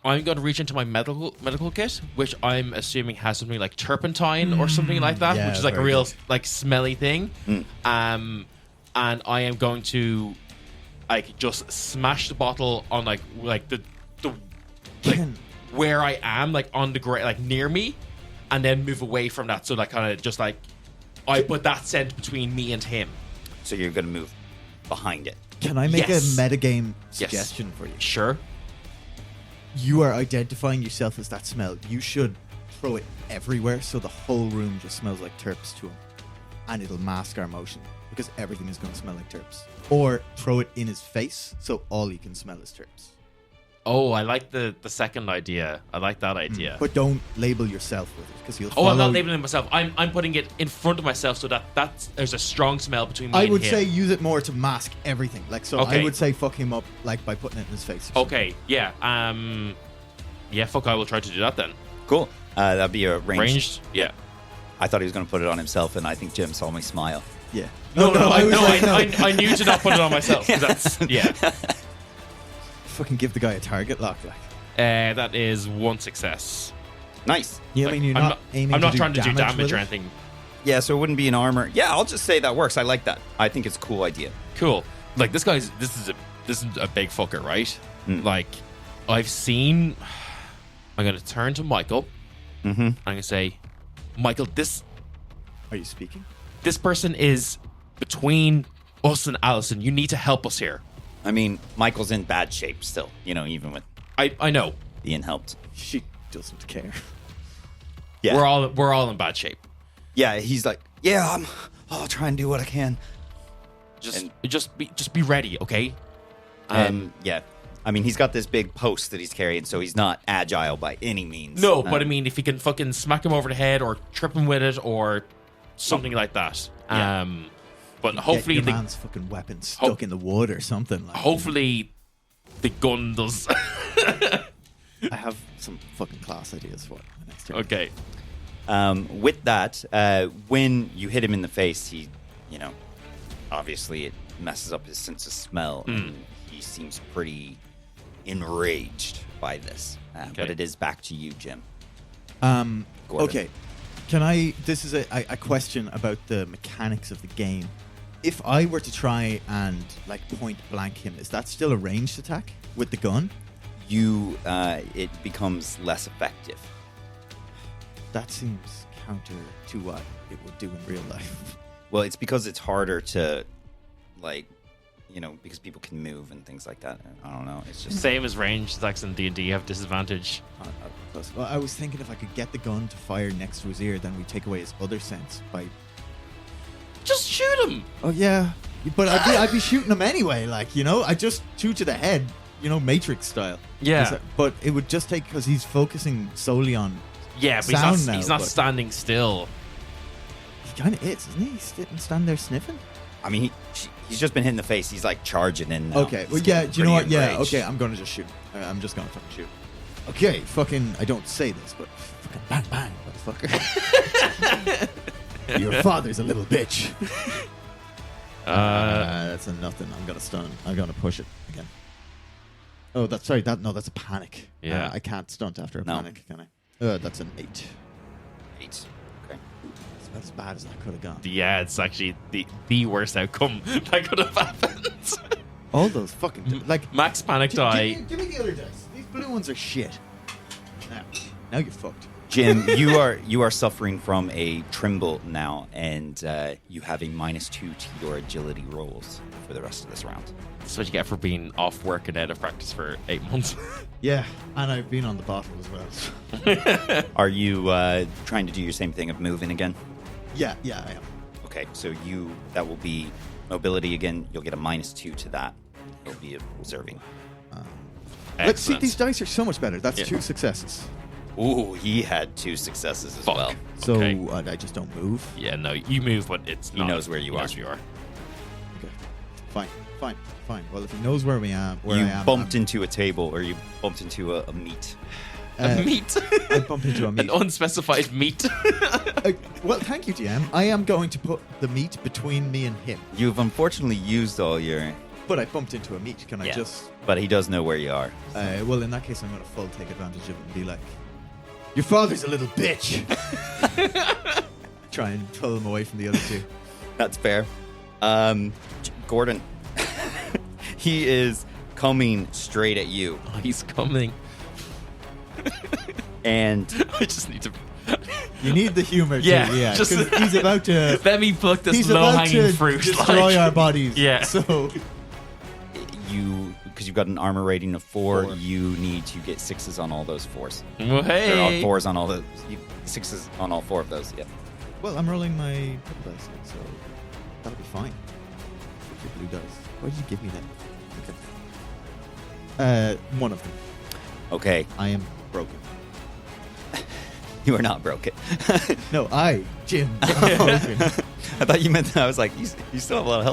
I'm going to reach into my medical kit, which I'm assuming has something like turpentine or something like that,
yeah,
which is like a
very
real
good.
like smelly thing. And I am going to like just smash the bottle on like the like
Can-
where I am, like on the ground, like near me, and then move away from that. So like kind of just like I put that scent between me and him.
So you're going to move behind it.
Can I make
Yes.
a metagame
Yes.
suggestion for you?
Sure.
You are identifying yourself as that smell. You should throw it everywhere so the whole room just smells like terps to him. And it'll mask our motion because everything is going to smell like terps. Or throw it in his face so all you can smell is terps.
Oh, I like the second idea. I like that idea.
But don't label yourself with it because you'll
Oh,
follow...
I'm not labeling it myself. I'm putting it in front of myself so that there's a strong smell between me
I
and
would
him.
say use it more to mask everything. Like, so
Okay.
I would say fuck him up like by putting it in his face. or something.
Okay, yeah. Yeah, fuck, I will try to do that then.
Cool. That'd be a
Ranged? Yeah.
I thought he was going to put it on himself, and I think Jim saw me smile.
Yeah.
I knew to not put it on myself. 'Cause that's, yeah.
Fucking give the guy a target lock. Like.
That is 1 success.
Nice.
Yeah, I
Like,
mean, you're
I'm
not aiming
I'm not
to
trying to do
with
damage or
it?
anything.
Yeah, so it wouldn't be an armor. Yeah, I'll just say that works. I like that. I think it's a cool idea.
Cool. Like this is a big fucker, right? Like I've seen. I'm gonna turn to Michael. I'm gonna say, Michael,
Are you speaking?
this person is between us and Allison. You need to help us here.
I mean, Michael's in bad shape still, even with
I know.
being helped.
She doesn't care.
Yeah.
We're all in bad shape.
Yeah, he's like, yeah, I'll try and do what I can.
Just be ready, okay?
And yeah, I mean, he's got this big post that he's carrying, so he's not agile by any means.
No, but I mean, if you can fucking smack him over the head or trip him with it or something like that.
Yeah.
But hopefully
Get your
the
man's fucking weapon stuck in the wood or something. Like,
hopefully the gun does.
I have some fucking class ideas for it. The next turn.
Okay.
With that, when you hit him in the face, he, obviously it messes up his sense of smell, and he seems pretty enraged by this. But it is back to you, Jim. Gordon.
Okay. Can I? This is a question about the mechanics of the game. If I were to try and point blank him, is that still a ranged attack with the gun?
It becomes less effective.
That seems counter to what it would do in real life.
Well, it's because it's harder to, because people can move and things like that. I don't know. It's just
Same as range attacks in D&D, you have disadvantage.
Well, I was thinking if I could get the gun to fire next to his ear, then we take away his other sense by.
Just shoot him.
Oh yeah, but I'd be shooting him anyway. I just 2 to the head Matrix style.
Yeah.
But it would just take, because he's focusing solely on
Yeah, but
sound now.
he's not
but
standing still.
He kind of is, isn't he? He's sitting, stand there sniffing.
I mean, he's just been hit in the face. He's like charging in now.
Okay, well,
He's
yeah,
getting
do you know what?
pretty
Yeah,
enraged.
okay, I'm going to just shoot. I'm just going to fucking shoot. Okay, fucking, I don't say this, but fucking bang, bang, motherfucker. Your father's a little bitch. That's a nothing. I'm going to stun. I'm going to push it again. Oh, that's a panic.
Yeah.
I can't stunt after a
No.
panic, can I? That's an 8.
8. Okay.
It's about as bad as that could have gone.
Yeah, it's actually the worst outcome that could have happened.
All those fucking, like,
Max panic die.
Give me the other dice. These blue ones are shit. Now you're fucked.
Jim, you are suffering from a tremble now, and you have a -2 to your agility rolls for the rest of this round.
That's what you get for being off work and out of practice for 8 months.
Yeah, and I've been on the bottle as well.
Are you trying to do your same thing of moving again?
Yeah, I am.
Okay, so that will be mobility again. You'll get a -2 to that. You'll be observing.
Let's see,
Excellent.
these dice are so much better. That's
Yeah.
2 successes.
Ooh, he had 2 successes as
Fuck.
well.
So
Okay.
I just don't move.
Yeah, no, you move, but
He knows where you are.
He knows where
Okay, fine. Well, if he knows where I am,
You bumped into a table, or you bumped into a meat.
A meat.
I bumped into a meat.
An unspecified meat.
Well, thank you, DM. I am going to put the meat between me and him.
You've unfortunately used all your...
But I bumped into a meat. Can I
Yeah,
just...
but he does know where you are.
Well, in that case, I'm going to full take advantage of it and be like, your father's a little bitch. Try and pull him away from the other two.
That's fair. Gordon, he is coming straight at you,
Oh, he's coming.
and
I just need to.
You need the humor, too.
Yeah,
Yeah,
just-
'cause he's about to...
Let me pluck this
He's
low
about
hanging
to
fruit.
destroy our bodies.
Yeah.
So
because you've got an armor rating of 4,
4.
you need to get 6s on all those 4s.
Well,
There are
hey.
4s on all those. 6s on all 4 of those. Yep.
well, I'm rolling my purple dice, so that'll be fine. With your blue dice. Why did you give me that? Okay. One of them.
Okay,
I am broken.
you are not broken.
No, Jim, am broken.
I thought you meant that. I was like, you still have a lot of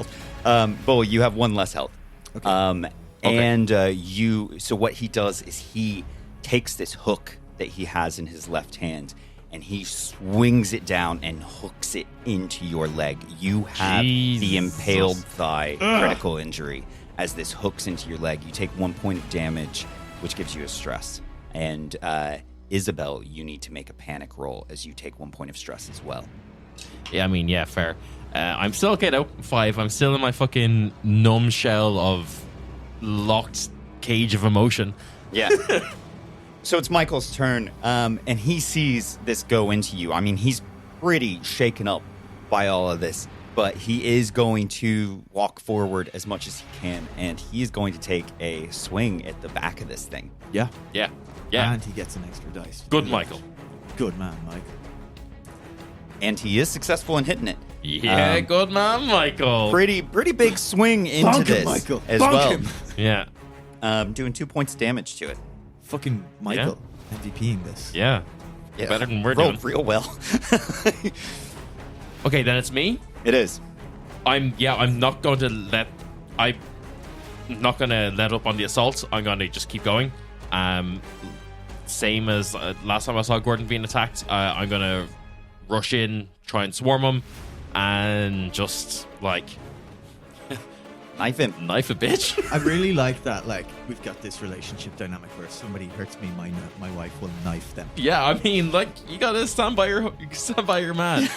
health. Bull, you have 1 less health.
Okay.
And so what he does is he takes this hook that he has in his left hand, and he swings it down and hooks it into your leg. You have the
Jesus.
impaled thigh critical injury as this hooks into your leg. You take 1 point of damage, which gives you a stress. And Isabelle, you need to make a panic roll as you take 1 point of stress as well.
Yeah, I mean, yeah, fair. I'm still okay though. 5. I'm still in my fucking numb shell of locked cage of emotion.
Yeah. So it's Michael's turn, and he sees this go into you. I mean, he's pretty shaken up by all of this, but he is going to walk forward as much as he can, and he is going to take a swing at the back of this thing.
Yeah.
Yeah. Yeah.
And he gets an extra dice.
Good, Michael.
Good man, Mike.
And he is successful in hitting it.
Yeah, good man, Michael.
Pretty big swing into
Bonk him,
this
Michael.
as
Bonk
well.
him.
Yeah.
Doing 2 points of damage to it.
Fucking Michael. MVPing this.
Yeah.
Yeah.
Better than we're
Rolled
doing.
real well.
Okay, then it's me.
It is.
I'm not going to let up on the assault. I'm going to just keep going. Same as last time I saw Gordon being attacked. I'm going to rush in, try and swarm him, and just like
Knife him.
knife a bitch.
I really like that. Like, we've got this relationship dynamic where if somebody hurts me, my wife will knife them.
Yeah, I mean, like, you gotta stand by your man.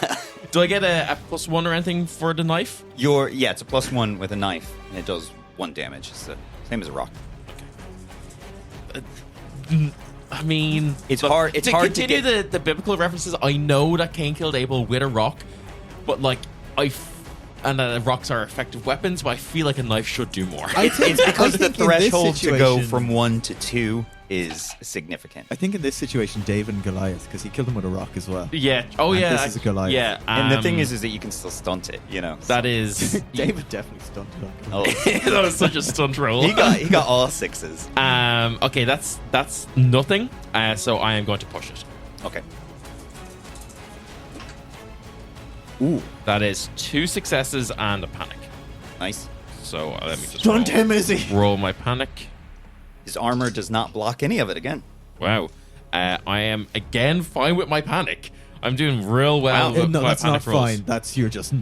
Do I get a +1 or anything for the knife?
It's a +1 with a knife, and it does 1 damage. It's the same as a rock.
I mean,
It's
look,
hard- it's hard to
continue
get-
the biblical references. I know that Cain killed Abel with a rock, but like rocks are effective weapons, but I feel like a knife should do more.
It's because the
think in this
threshold to go
situation-
from 1 to 2 is significant.
I think in this situation, David and Goliath, because he killed him with a rock as well.
Yeah. Oh,
And
yeah.
this is a Goliath.
Yeah.
And the thing is that you can still stunt it, you know.
that is.
David definitely stunted on Goliath.
Oh.
That was such a stunt roll.
he got all 6s.
Okay, that's nothing. So I am going to push it.
Okay.
Ooh.
That is 2 successes and a panic.
Nice.
So let me just
Stunt him, Izzy.
roll my panic.
His armor does not block any of it again.
Wow. I am again fine with my panic. I'm doing real well with
No,
my
that's not
panic rolls.
fine. That's you're just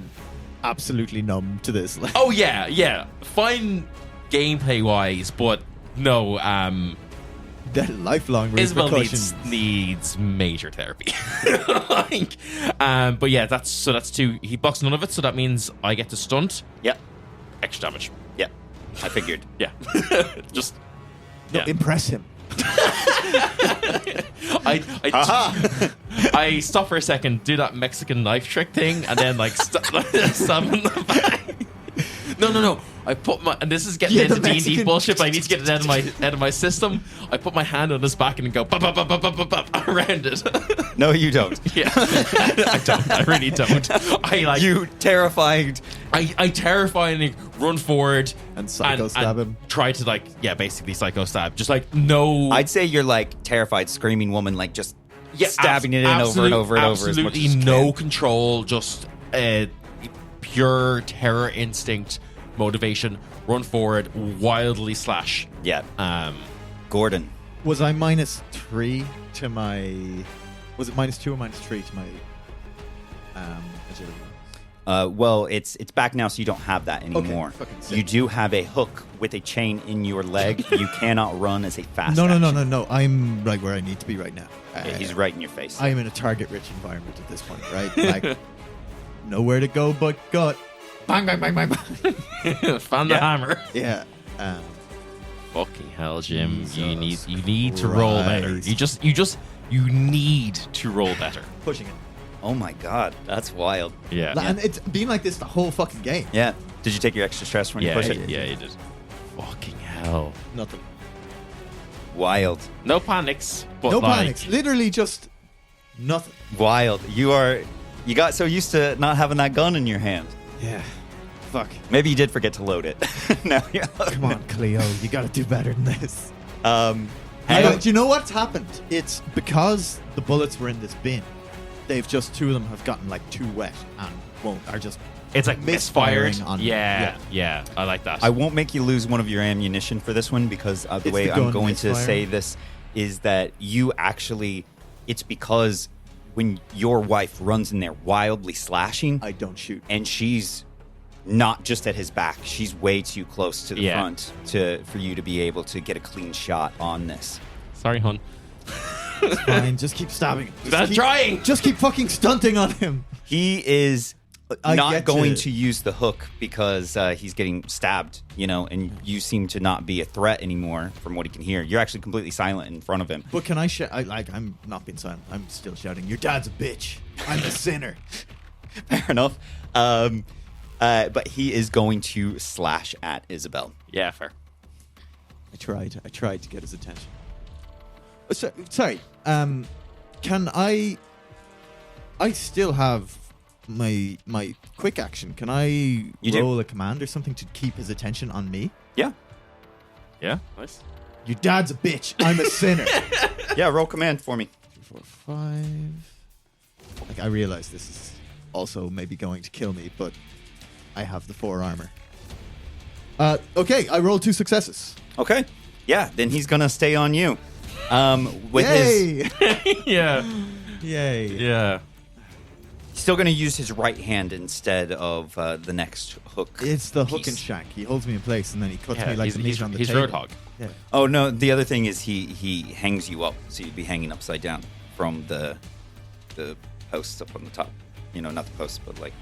absolutely numb to this. Like,
Oh yeah. Fine gameplay wise, but no,
that lifelong
Isabel
repercussions.
needs major therapy. Like, but yeah, that's 2. He blocks none of it, so that means I get to stunt.
Yep.
Extra damage.
Yeah. I figured.
Yeah. Just
No, impress him.
I stop for a second, do that Mexican knife trick thing, and then like stab him in the back. No. I put my, and this is getting into D&D
Mexican-
bullshit, but I need to get it out of my system. I put my hand on his back and go bop, bop, bop, bop, bop, bop, around it.
No, you don't.
Yeah, I don't. I really don't. I like
You terrified.
I terrifyingly run forward
And psycho stab him.
Try to basically psycho stab. Just like no.
I'd say you're like terrified screaming woman, like just
Yeah,
stabbing it in over and over and over as much
Absolutely
as you
no
can.
control, just pure terror instinct motivation. Run forward, wildly slash.
Yeah. Gordon.
Was I -3 to my? Was it -2 or -3 to my? Agility?
Well, it's back now, so you don't have that anymore.
fucking sick.
You do have a hook with a chain in your leg. You cannot run as a fast.
No.
action.
I'm right where I need to be right now.
Yeah, he's right in your face.
I am in a target-rich environment at this point, right? Like nowhere to go but gut. Bang, bang, bang, bang, bang.
Found the hammer.
Yeah.
Fucking hell, Jim!
Jesus
You need to roll better.
Christ.
You need to roll better.
Pushing it.
Oh my god, that's wild.
Yeah.
And it's been like this the whole fucking game.
Yeah. Did you take your extra stress when you push it?
Yeah, you did. Fucking hell.
Nothing.
Wild.
No panics. But
No
like,
panics. Literally just nothing.
Wild. You got so used to not having that gun in your hand.
Yeah. Fuck.
Maybe you did forget to load it. Now you're
Come on, Cleo. You got to do better than this.
Hang
Do
on.
you know what's happened? It's because the bullets were in this bin. They've just 2 of them have gotten like too wet and are just
It's like
misfiring
misfired.
on.
Yeah. I like that.
I won't make you lose one of your ammunition for this one because the
It's
way
the
I'm
gun
going to
misfire.
say this is that you actually, it's because when your wife runs in there wildly slashing,
I don't shoot.
and she's not just at his back, she's way too close to the
Yeah.
front for you to be able to get a clean shot on this.
Sorry, hon.
It's fine. Just keep stabbing him.
That's trying.
Just keep fucking stunting on him.
He is
I
not
get
going
to-
to use the hook because he's getting stabbed, and you seem to not be a threat anymore from what he can hear. You're actually completely silent in front of him.
But can I shout? I'm not being silent. I'm still shouting. Your dad's a bitch. I'm a sinner.
Fair enough. But he is going to slash at Isabel.
Yeah, fair.
I tried to get his attention. Sorry. Can I still have my quick action? Can I
You do.
roll a command or something to keep his attention on me?
Yeah.
Yeah, nice.
Your dad's a bitch. I'm a sinner.
Yeah, roll command for me.
2, 4, 5. Like I realize this is also maybe going to kill me, but I have the 4 armor. Okay, I rolled 2 successes.
Okay. Yeah, then he's going to stay on you. With his...
Yay!
Yeah.
Yay!
Yeah.
Still going to use his right hand instead of the next hook.
It's the hook
piece.
and shank. He holds me in place and then he cuts
Yeah,
me like
he's,
the meat on the
he's
table.
Roadhog.
Yeah.
Oh, no, the other thing is he hangs you up, so you'd be hanging upside down from the posts up on the top. Not the posts, but like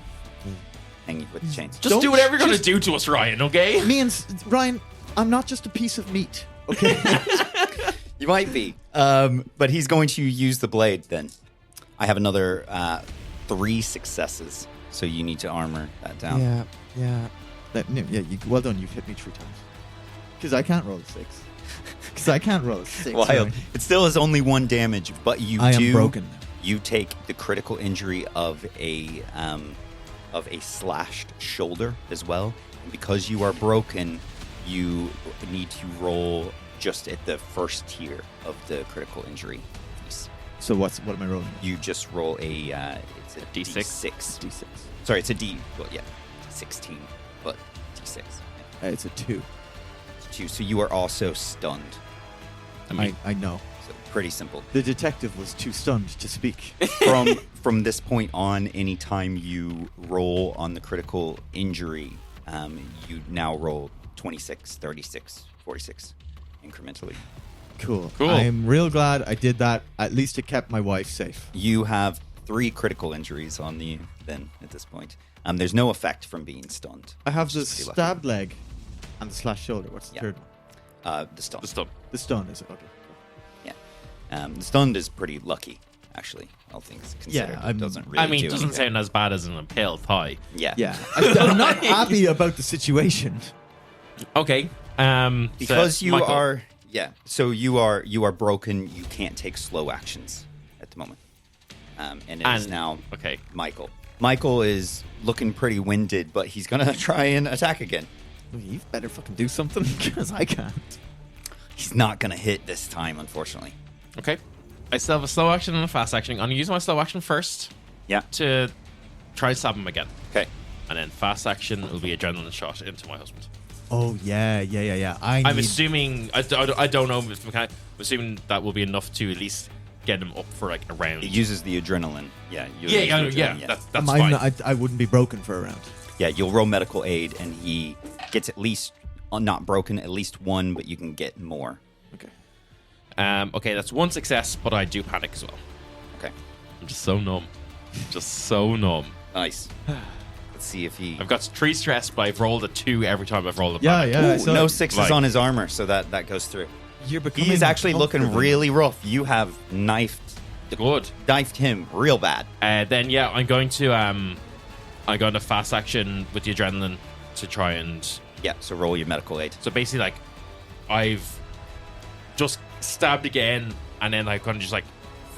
hanging with the chains.
Just
Don't
do whatever you're going to
just-
do to us, Ryan, okay?
Me and Ryan, I'm not just a piece of meat. Okay.
You might be. But he's going to use the blade then. I have another 3 successes. So you need to armor that down.
Yeah. Well done. You've hit me 3 times. Because I can't roll a 6.
Wild.
Right?
It still is only 1 damage, but
I am broken.
You take the critical injury of a slashed shoulder as well. And because you are broken, you need to roll just at the first tier of the critical injury piece.
So what am I rolling?
You just roll it's a
D6?
D6. Sorry, it's a D. Well, yeah, 16, but D6. Yeah.
It's a 2.
It's 2. So you are also stunned.
I know.
So pretty simple.
The detective was too stunned to speak.
From this point on, anytime you roll on the critical injury, you now roll 26, 36, 46 incrementally.
Cool. I'm real glad I did that. At least it kept my wife safe.
You have 3 critical injuries on you then at this point. There's no effect from being stunned.
I have the stabbed leg and the slashed shoulder. What's the third one?
The stun.
The stun, is it? Okay.
Yeah. The stunned is pretty lucky, actually, all things considered.
Yeah,
It doesn't really do
doesn't
anything.
sound as bad as an impaled thigh.
Yeah.
I'm not happy about the situation.
Okay.
Because
so
you
Michael,
are... Yeah, so you are broken. You can't take slow actions at the moment. And it is now
Okay.
Michael. Michael is looking pretty winded, but he's going to try and attack again.
You better fucking do something, because I can't.
He's not going to hit this time, unfortunately.
Okay. I still have a slow action and a fast action. I'm going to use my slow action first
Yeah.
to try and stab him again.
Okay.
And then fast action will be adrenaline shot into my husband.
Oh, yeah.
I'm assuming... I don't know if I'm assuming that will be enough to at least get him up for like a round.
It uses the adrenaline. Yeah.
That's fine.
I wouldn't be broken for a round.
Yeah, you'll roll medical aid, and he gets at least, not broken, at least 1, but you can get more.
Okay.
Okay, that's 1 success, but I do panic as well.
Okay.
I'm just so numb.
Nice. Let's see if he...
I've got 3 stress, but I've rolled a 2 every time I've rolled a
Yeah,
panic.
yeah.
Ooh,
So
no 6s
like-
on his armor, so that goes through.
You're becoming
He's actually looking
comfortable.
really rough. You have knifed him real bad.
Then yeah, I'm going to fast action with the adrenaline to try and...
Yeah, so roll your medical aid.
So basically, like, I've just stabbed again, and then I kind of just like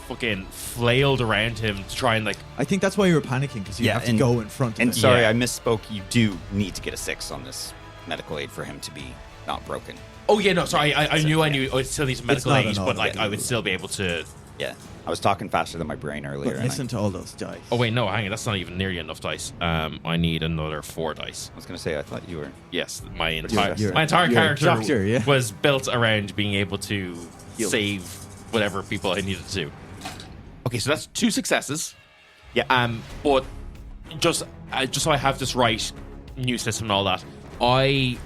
fucking flailed around him to try and like...
I think that's why you were panicking, because you have to go in front of
And
it.
sorry,
Yeah.
I misspoke. You do need to get a 6 on this medical aid for him to be not broken.
Oh yeah, no, sorry, I knew I still need some medical
not
aid,
an
but like
auto.
I would still be able to...
Yeah, I was talking faster than my brain earlier.
But
and
listen to all those dice.
Oh wait, no, hang on, that's not even nearly enough dice. I need another 4 dice.
I was going to say, I thought you were...
Yes, my entire
you're a
character
doctor, yeah.
was built around being able to
Heal.
save whatever people I needed to. Okay, so that's 2 successes.
Yeah.
But just so I have this right, new system and all that, I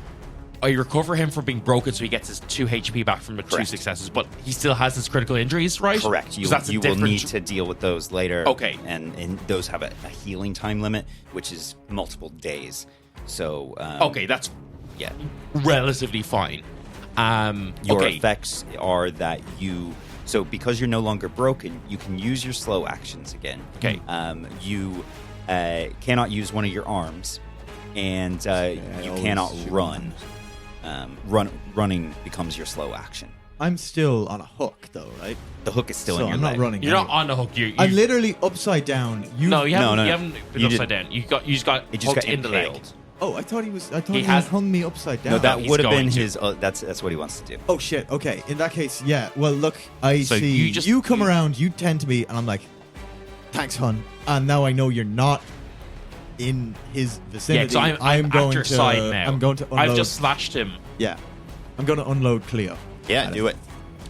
recover him from being broken, so he gets his 2 HP back from the 2
Correct.
successes. But he still has his critical injuries, right?
Correct.
'Cause
You
that's a
will
different-
need to deal with those later.
Okay.
And those have a healing time limit, which is multiple days. So...
Okay, that's
Yeah.
relatively fine.
Your
okay.
effects are that you... So because you're no longer broken, you can use your slow actions again.
Okay.
You cannot use one of your arms, and you
always
cannot
shoot
run. Running becomes your slow action.
I'm still on a hook, though, right?
The hook is still
So
in your
I'm
leg.
not running.
You're not
anywhere.
on the hook.
I'm literally upside down.
No, you haven't,
No.
you haven't been
You
upside down. You just got
It just
hooked
got
in the leg.
impaled.
Oh, I thought he was. I thought
He
he,
has-
hung me upside down.
No, that
he's
would have been
going to.
his... that's what he wants to do.
Oh shit. Okay. In that case, yeah. Well, look, I
So
see
you
come around. You tend to me, and I'm like, thanks, hun. And now I know you're not in his
Yeah,
vicinity.
so I'm
going
at your
to.
side now.
I'm going to unload.
I've just slashed him.
Yeah. I'm going to unload Cleo.
Yeah, do it.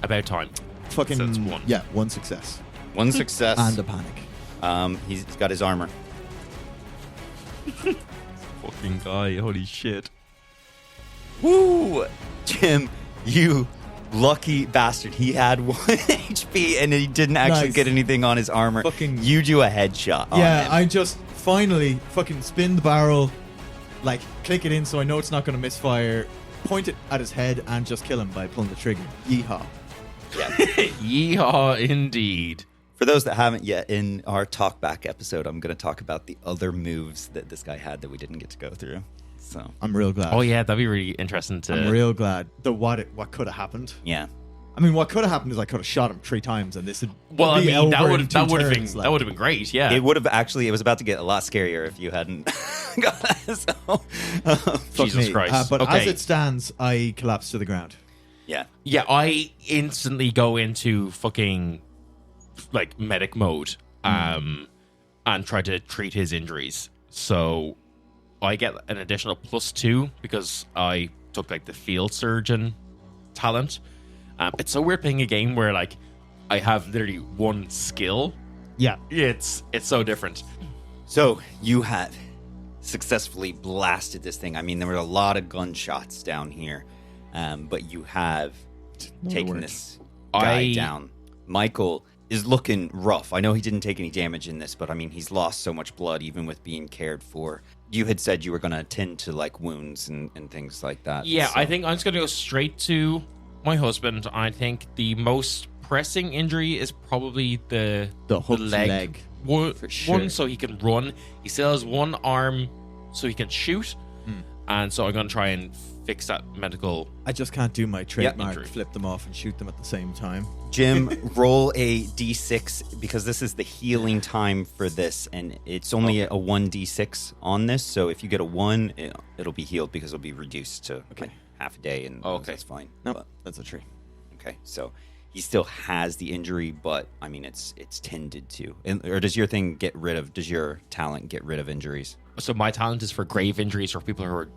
About time.
Fucking.
So that's 1.
Yeah, 1 success
1 success.
and a panic.
He's got his armor.
Fucking guy, holy shit.
Woo! Jim, you lucky bastard. He had 1 HP and he didn't actually
Nice.
get anything on his armor.
Fucking-
You do a headshot on
Yeah,
him.
I just finally fucking spin the barrel, like click it in so I know it's not going to misfire, point it at his head, and just kill him by pulling the trigger. Yeehaw.
Yeah.
Yeehaw, indeed.
For those that haven't yet, in our talk back episode, I'm going to talk about the other moves that this guy had that we didn't get to go through. So
I'm real glad.
Oh yeah, that'd be really interesting to.
I'm real glad. What could have happened?
yeah.
I mean, what could have happened is I could have shot him 3 times, and this would.
Well, I
be
mean,
over
that would
in
have
2
been
turns,
that would have been great. Yeah.
It would have actually, it was about to get a lot scarier if you hadn't got that. So,
Fuck
Jesus
me.
Christ.
But
Okay.
as it stands, I collapse to the ground.
yeah.
Yeah, I instantly go into fucking like medic mode, and try to treat his injuries. So I get an additional +2 because I took like the field surgeon talent. It's so weird playing a game where like I have literally 1 skill.
Yeah.
It's so different.
So you had successfully blasted this thing. I mean, there were a lot of gunshots down here, but you have taken this guy down. Michael is looking rough. I know he didn't take any damage in this, but I mean, he's lost so much blood even with being cared for. You had said you were going to attend to like wounds and things like that.
Yeah,
so.
I think I'm just going to go straight to my husband. I think the most pressing injury is probably the
hooked
leg.
for sure.
One, so he can run. He still has 1 arm, so he can shoot. And so I'm going to try and fix that medical.
I just can't do my trademark,
injury.
flip them off and shoot them at the same time.
Jim, roll a d6 because this is the healing time for this, and it's only a 1d6 on this. So if you get a 1, it'll be healed because it'll be reduced to like half a day, and that's fine.
No,
But-
that's a tree.
okay, so he still has the injury, but I mean it's tended to. Or does your thing get rid of? Does your talent get rid of injuries?
So my talent is for grave injuries for people who are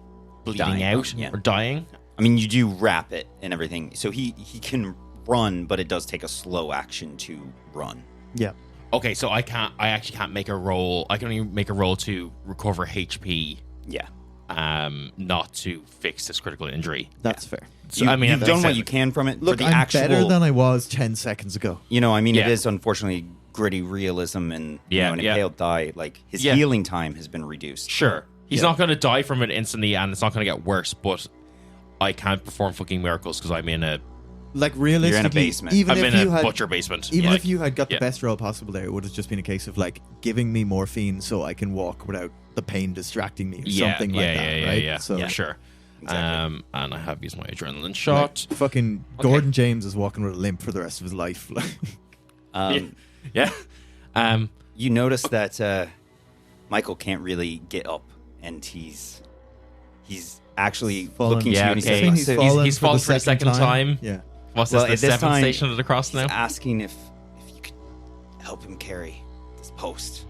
bleeding
Dying,
out
yeah.
or dying.
I mean, you do wrap it and everything, so he can run, but it does take a slow action to run.
Yeah.
Okay, so I actually can't make a roll. I can only make a roll to recover HP,
Yeah.
not to fix this critical injury.
That's fair.
So,
You,
I mean,
you've
as I
done what
said-
you can from it.
Look,
for the
I'm
actual,
better than I was 10 seconds ago.
You know, I mean, it
Yeah.
is unfortunately gritty realism, and
Yeah,
an
yeah.
impaled thigh. Like his
Yeah.
healing time has been reduced.
Sure. He's
Yeah.
not going to die from it instantly, and it's not going to get worse, but I can't perform fucking miracles because I'm in a
Like, realistically,
basement.
even
I'm
if
in
you
a
had,
butcher basement.
even
Like,
if you had got the
yeah.
best roll possible there, it would have just been a case of like giving me morphine so I can walk without the pain distracting me or something like that, right?
Yeah,
So
yeah, sure.
Exactly.
And I have used my adrenaline shot.
like, fucking Gordon James is walking with a limp for the rest of his life.
Yeah.
You notice that Michael can't really get up, and he's actually
Fallen.
looking
Yeah,
to you, and
okay.
he
He's
says,
fallen
he's
for
fallen
the
for a second time.
Yeah.
What's
Well,
this,
at
the
this
7th
time,
station of the cross
he's
now?
asking if you could help him carry this post.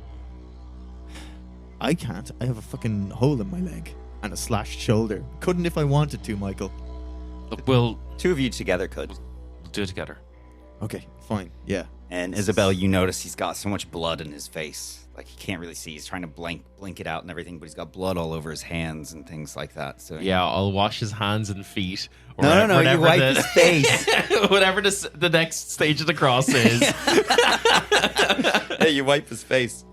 I can't. I have a fucking hole in my leg and a slashed shoulder. Couldn't if I wanted to, Michael.
Look, we'll
2 of you together could.
do it together.
Okay, fine. Yeah.
And Isabelle, you notice he's got so much blood in his face. Like, he can't really see. He's trying to blink it out and everything, but he's got blood all over his hands and things like that. So
Yeah, I'll wash his hands and feet. Or
No, you
whatever
wipe
the-
his face.
whatever the next stage of the cross is.
Hey, you wipe his face.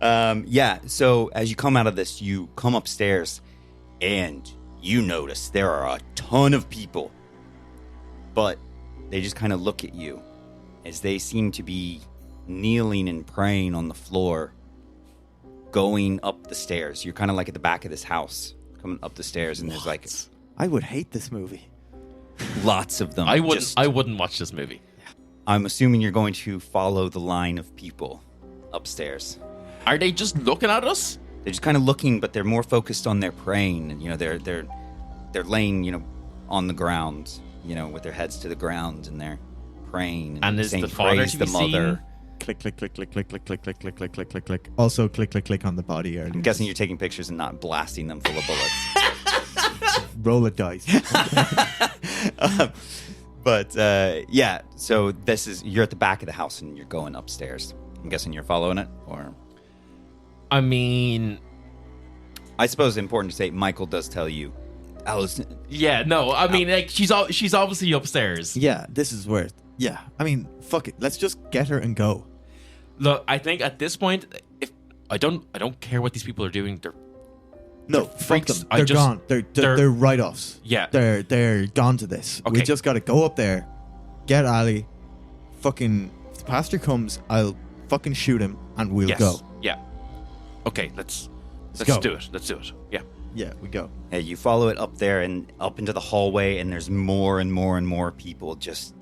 Yeah, so as you come out of this, you come upstairs, and you notice there are a ton of people. But they just kind of look at you as they seem to be kneeling and praying on the floor, going up the stairs. You're kind of like at the back of this house, coming up the stairs, and there's like
I would hate this movie.
lots of them.
I wouldn't watch this movie.
I'm assuming you're going to follow the line of people upstairs.
Are they just looking at us?
They're just kind of looking, but they're more focused on their praying. And, you know, they're laying, you know, on the ground, you know, with their heads to the ground, and they're praying
And is
saying,
the father
praise
to
the
be
mother.
seen?
Click, click, click, click, click, click, click, click, click, click, click, click, click. Also, click, click, click on the body earlier.
I'm guessing you're taking pictures and not blasting them full of bullets.
Roll a dice.
But yeah, so you're at the back of the house and you're going upstairs. I'm guessing you're following it, or
I mean,
I suppose it's important to say Michael does tell you, Allison.
yeah, no, I mean, like she's obviously upstairs.
Yeah, this is where. Yeah, I mean, fuck it. Let's just get her and go.
Look, I think at this point, if I don't care what these people are doing.
No,
They're
fuck
freaks.
them.
I
They're
just-
gone. They're write-offs.
Yeah.
They're gone to this. We
Okay.
just got to go up there, get Ali, fucking the pastor comes, I'll fucking shoot him and we'll
Yes.
go.
Yeah. Okay, let's
go.
do it. Let's do it. Yeah.
Yeah, we go.
Hey, you follow it up there and up into the hallway, and there's more and more and more people just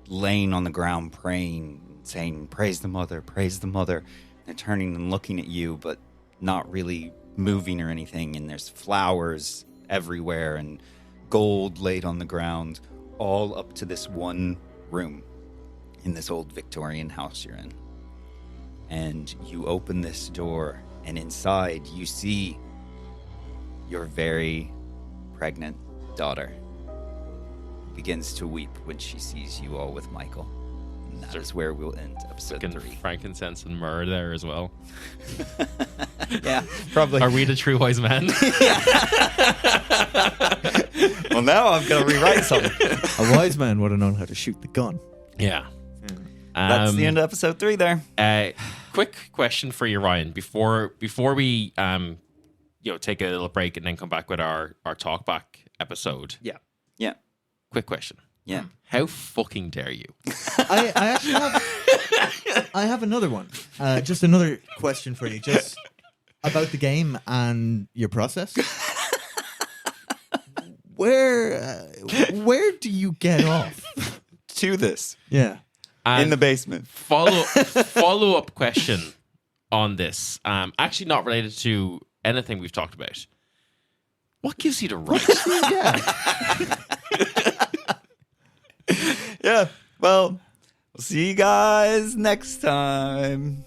laying on the ground praying, saying, praise the mother, praise the mother. They're turning and looking at you, but not really moving or anything. And there's flowers everywhere and gold laid on the ground, all up to this one room in this old Victorian house you're in. And you open this door, and inside you see your very pregnant daughter begins to weep when she sees you all with Michael. And that is where we'll end episode 3.
Frankincense and myrrh there as well.
Yeah, probably.
Are we the true wise men?
Well, now I'm going to rewrite something.
A wise man would have known how to shoot the gun.
Yeah.
That's the end of episode 3 there.
Quick question for you, Ryan. Before we take a little break and then come back with our talk back episode.
Yeah.
Quick question.
Yeah.
How fucking dare you?
I actually have another one. Just another question for you, just about the game and your process. Where do you get off?
To this.
Yeah.
In the basement.
Follow up question on this. Actually, not related to anything we've talked about. What gives you the right?
Yeah.
Yeah. Well, we'll see you guys next time.